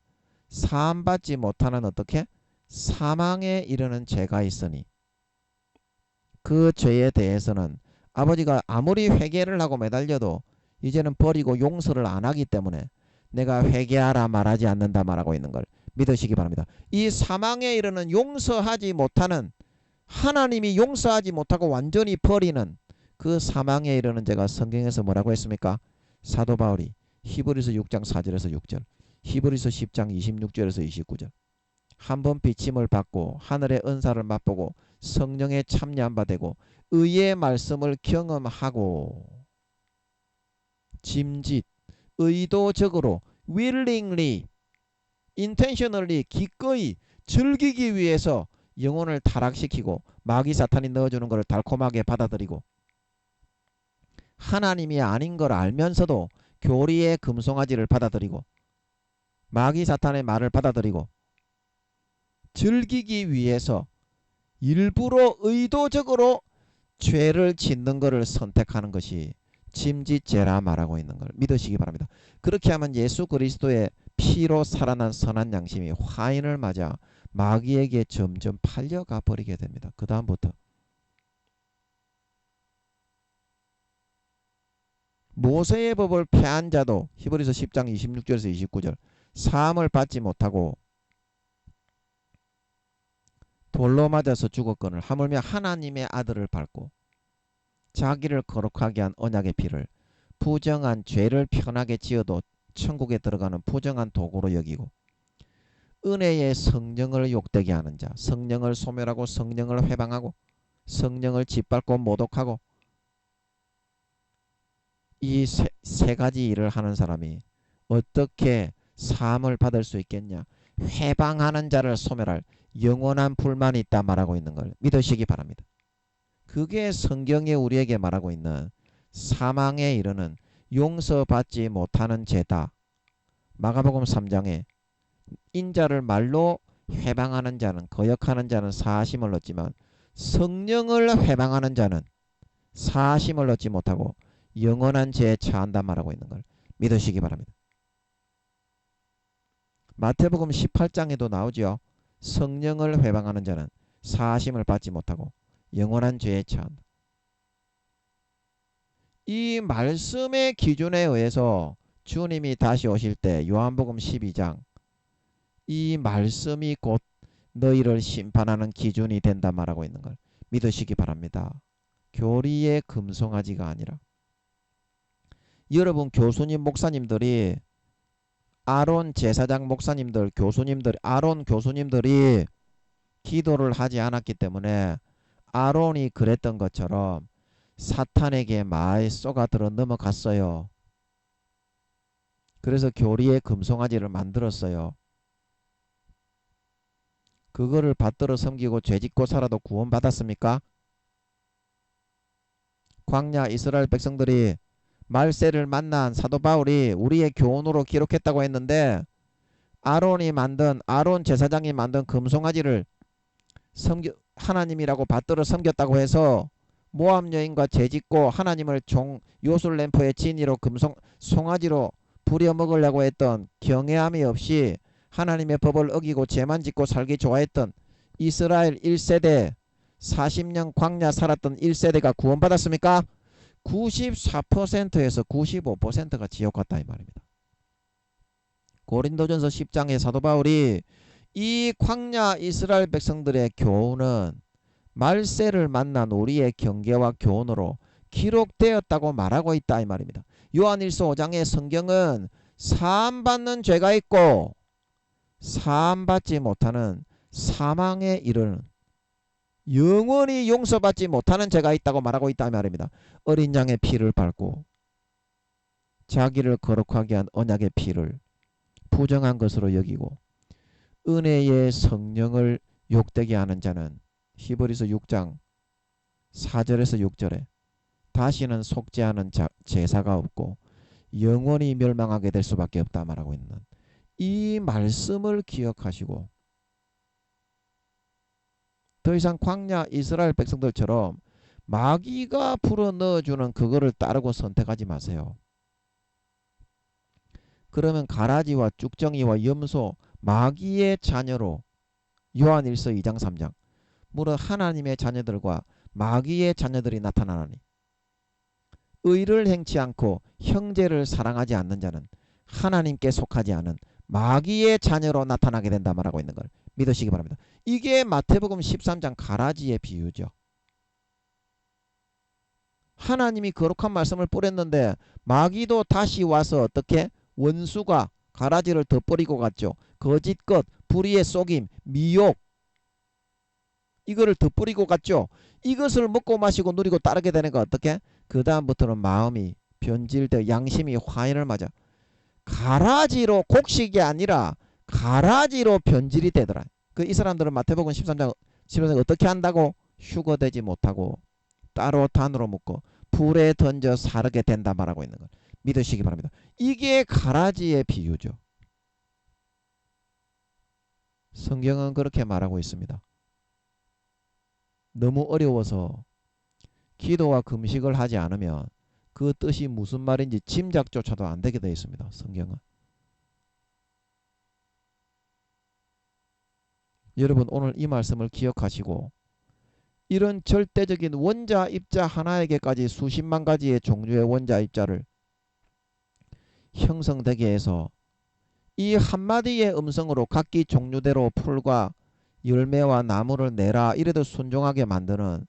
사함받지 못하는 어떻게 사망에 이르는 죄가 있으니 그 죄에 대해서는 아버지가 아무리 회개를 하고 매달려도 이제는 버리고 용서를 안 하기 때문에 내가 회개하라 말하지 않는다 말하고 있는 걸 믿으시기 바랍니다. 이 사망에 이르는 용서하지 못하는 하나님이 용서하지 못하고 완전히 버리는 그 사망에 이르는 죄가 성경에서 뭐라고 했습니까? 사도 바울이 히브리서 6장 4절에서 6절, 히브리서 10장 26절에서 29절 한 번 비침을 받고 하늘의 은사를 맛보고 성령에 참여한 바 되고 의의 말씀을 경험하고 짐짓 의도적으로 willingly intentionally 기꺼이 즐기기 위해서 영혼을 타락시키고 마귀 사탄이 넣어주는 것을 달콤하게 받아들이고 하나님이 아닌 걸 알면서도 교리의 금송아지를 받아들이고 마귀 사탄의 말을 받아들이고 즐기기 위해서 일부러 의도적으로 죄를 짓는 것을 선택하는 것이 짐짓죄라 말하고 있는 걸 믿으시기 바랍니다. 그렇게 하면 예수 그리스도의 피로 살아난 선한 양심이 화인을 맞아 마귀에게 점점 팔려가 버리게 됩니다. 그 다음부터 모세의 법을 폐한 자도 히브리서 10장 26절에서 29절 사함을 받지 못하고 돌로 맞아서 죽었거늘 하물며 하나님의 아들을 밟고 자기를 거룩하게 한 언약의 피를 부정한 죄를 편하게 지어도 천국에 들어가는 부정한 도구로 여기고 은혜의 성령을 욕되게 하는 자 성령을 소멸하고 성령을 회방하고 성령을 짓밟고 모독하고 이 세 가지 일을 하는 사람이 어떻게 사함을 받을 수 있겠냐? 회방하는 자를 소멸할 영원한 불만이 있다 말하고 있는 걸 믿으시기 바랍니다. 그게 성경에 우리에게 말하고 있는 사망에 이르는 용서받지 못하는 죄다. 마가복음 3장에 인자를 말로 회방하는 자는 거역하는 자는 사하심을 얻지만 성령을 회방하는 자는 사하심을 얻지 못하고 영원한 죄에 처한다 말하고 있는 걸 믿으시기 바랍니다. 마태복음 18장에도 나오죠. 성령을 회방하는 자는 사하심을 받지 못하고 영원한 죄에 처한다. 이 말씀의 기준에 의해서 주님이 다시 오실 때 요한복음 12장 이 말씀이 곧 너희를 심판하는 기준이 된다 말하고 있는 걸 믿으시기 바랍니다. 교리의 금송아지가 아니라 여러분 교수님 목사님들이 아론 제사장 목사님들 교수님들 아론 교수님들이 기도를 하지 않았기 때문에 아론이 그랬던 것처럼 사탄에게 많이 쏘가들어 넘어갔어요. 그래서 교리의 금송아지를 만들었어요. 그거를 받들어 섬기고 죄짓고 살아도 구원받았습니까? 광야 이스라엘 백성들이 말세를 만난 사도 바울이 우리의 교훈으로 기록했다고 했는데 아론이 만든 아론 제사장이 만든 금송아지를 하나님이라고 받들어 섬겼다고 해서 모압 여인과 죄짓고 하나님을 요술램프의 진이로 송아지로 부려먹으려고 했던 경외함이 없이 하나님의 법을 어기고 죄만 짓고 살기 좋아했던 이스라엘 1세대 40년 광야 살았던 1세대가 구원받았습니까? 94%에서 95%가 지옥 갔다 이 말입니다. 고린도전서 10장의 사도 바울이 이 광야 이스라엘 백성들의 교훈은 말세를 만난 우리의 경계와 교훈으로 기록되었다고 말하고 있다 이 말입니다. 요한일서 5장의 성경은 사함받는 죄가 있고 사함받지 못하는 사망에 이르는 영원히 용서받지 못하는 죄가 있다고 말하고 있다 이 말입니다. 어린 양의 피를 밟고 자기를 거룩하게 한 언약의 피를 부정한 것으로 여기고 은혜의 성령을 욕되게 하는 자는 히브리서 6장 4절에서 6절에 다시는 속죄하는 제사가 없고 영원히 멸망하게 될 수밖에 없다 말하고 있는 이 말씀을 기억하시고 더 이상 광야 이스라엘 백성들처럼 마귀가 불어넣어주는 그거를 따르고 선택하지 마세요. 그러면 가라지와 쭉정이와 염소 마귀의 자녀로 요한일서 2장 3장 물론 하나님의 자녀들과 마귀의 자녀들이 나타나니 의를 행치 않고 형제를 사랑하지 않는 자는 하나님께 속하지 않은 마귀의 자녀로 나타나게 된다 말하고 있는 걸 믿으시기 바랍니다. 이게 마태복음 13장 가라지의 비유죠. 하나님이 거룩한 말씀을 뿌렸는데 마귀도 다시 와서 어떻게 원수가 가라지를 덧버리고 갔죠. 거짓것, 불의의 속임, 미혹 이거를 덧버리고 갔죠. 이것을 먹고 마시고 누리고 따르게 되는 거 어떻게? 그 다음부터는 마음이 변질되어 양심이 화인을 맞아 가라지로 곡식이 아니라 가라지로 변질이 되더라. 그 이 사람들은 마태복음 13장 13장 어떻게 한다고? 휴거되지 못하고 따로 단으로 묶고 불에 던져 사르게 된다 말하고 있는 걸 믿으시기 바랍니다. 이게 가라지의 비유죠. 성경은 그렇게 말하고 있습니다. 너무 어려워서 기도와 금식을 하지 않으면 그 뜻이 무슨 말인지 짐작조차도 안 되게 되어 있습니다. 성경은. 여러분 오늘 이 말씀을 기억하시고 이런 절대적인 원자 입자 하나에게까지 수십만 가지의 종류의 원자 입자를 형성되게 해서 이 한마디의 음성으로 각기 종류대로 풀과 열매와 나무를 내라 이래도 순종하게 만드는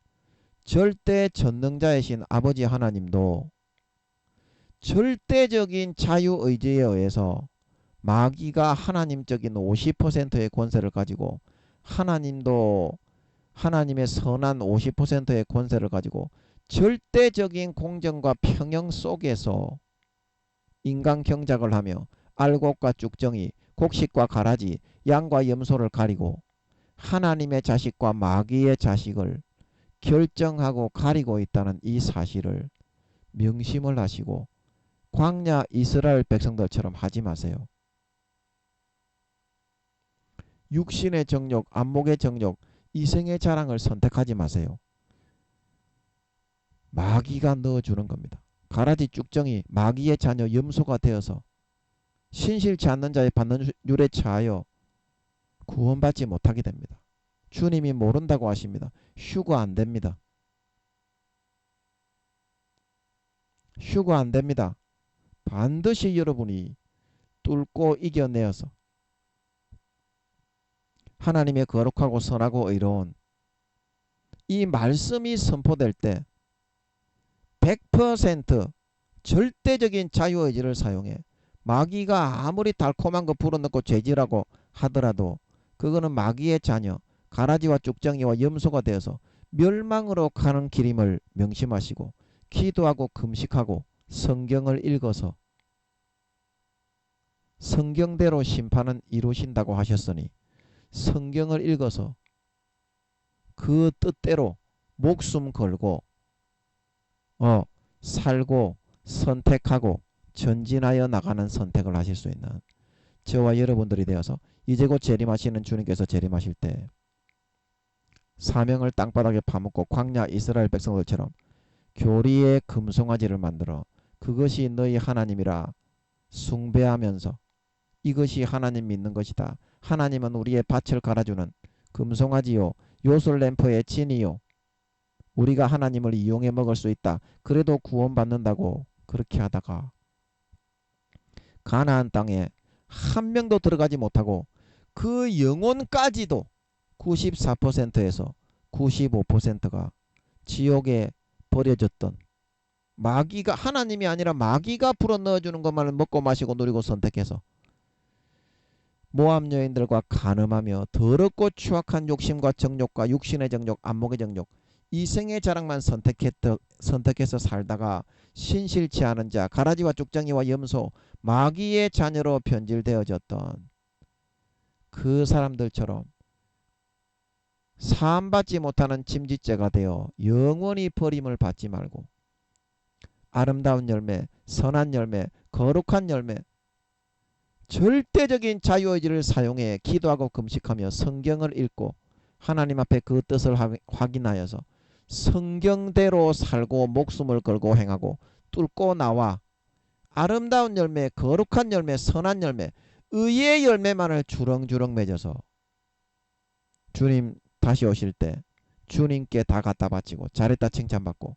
절대 전능자이신 아버지 하나님도 절대적인 자유의지에 의해서 마귀가 하나님적인 50%의 권세를 가지고 하나님도 하나님의 선한 50%의 권세를 가지고 절대적인 공정과 평형 속에서 인간 경작을 하며 알곡과 쭉정이 곡식과 가라지 양과 염소를 가리고 하나님의 자식과 마귀의 자식을 결정하고 가리고 있다는 이 사실을 명심을 하시고 광야 이스라엘 백성들처럼 하지 마세요. 육신의 정욕, 안목의 정욕, 이생의 자랑을 선택하지 마세요. 마귀가 넣어주는 겁니다. 가라지 쭉정이 마귀의 자녀 염소가 되어서 신실치 않는 자의 받는 율에 차하여 구원받지 못하게 됩니다. 주님이 모른다고 하십니다. 휴거 안 됩니다. 휴거 안 됩니다. 반드시 여러분이 뚫고 이겨내어서 하나님의 거룩하고 선하고 의로운 이 말씀이 선포될 때 100% 절대적인 자유의지를 사용해 마귀가 아무리 달콤한 거 불어넣고 죄질하고 하더라도 그거는 마귀의 자녀 가라지와 쭉정이와 염소가 되어서 멸망으로 가는 길임을 명심하시고 기도하고 금식하고 성경을 읽어서 성경대로 심판은 이루신다고 하셨으니 성경을 읽어서 그 뜻대로 목숨 걸고 살고 선택하고 전진하여 나가는 선택을 하실 수 있는 저와 여러분들이 되어서 이제 곧 재림하시는 주님께서 재림하실 때 사명을 땅바닥에 파묻고 광야 이스라엘 백성들처럼 교리의 금송아지를 만들어 그것이 너희 하나님이라 숭배하면서 이것이 하나님 믿는 것이다. 하나님은 우리의 밭을 갈아주는 금송아지요 요술램프의 진이요 우리가 하나님을 이용해 먹을 수 있다. 그래도 구원받는다고 그렇게 하다가 가나안 땅에 한 명도 들어가지 못하고 그 영혼까지도 94%에서 95%가 지옥에 버려졌던 마귀가 하나님이 아니라 마귀가 불어넣어주는 것만을 먹고 마시고 누리고 선택해서 모압 여인들과 간음하며 더럽고 추악한 욕심과 정욕과 육신의 정욕 안목의 정욕 이생의 자랑만 선택해서 살다가 신실치 않은 자 가라지와 쭉정이와 염소 마귀의 자녀로 변질되어졌던 그 사람들처럼 사함받지 못하는 짐짓죄가 되어 영원히 버림을 받지 말고 아름다운 열매, 선한 열매, 거룩한 열매, 절대적인 자유의지를 사용해 기도하고 금식하며 성경을 읽고 하나님 앞에 그 뜻을 확인하여서 성경대로 살고 목숨을 걸고 행하고 뚫고 나와 아름다운 열매, 거룩한 열매, 선한 열매, 의의 열매만을 주렁주렁 맺어서 주님 다시 오실 때 주님께 다 갖다 바치고 잘했다 칭찬받고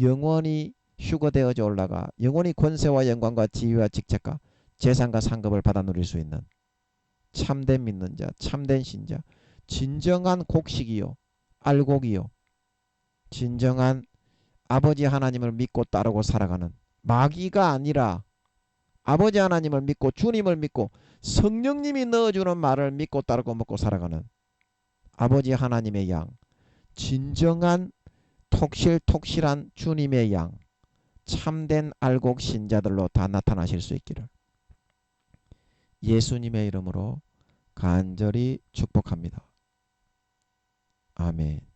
영원히 휴거되어져 올라가 영원히 권세와 영광과 지위와 직책과 재산과 상급을 받아 누릴 수 있는 참된 믿는 자, 참된 신자, 진정한 곡식이요 알곡이요 진정한 아버지 하나님을 믿고 따르고 살아가는 마귀가 아니라 아버지 하나님을 믿고 주님을 믿고 성령님이 넣어주는 말을 믿고 따르고 먹고 살아가는 아버지 하나님의 양, 진정한 톡실톡실한 주님의 양, 참된 알곡 신자들로 다 나타나실 수 있기를 예수님의 이름으로 간절히 축복합니다. 아멘.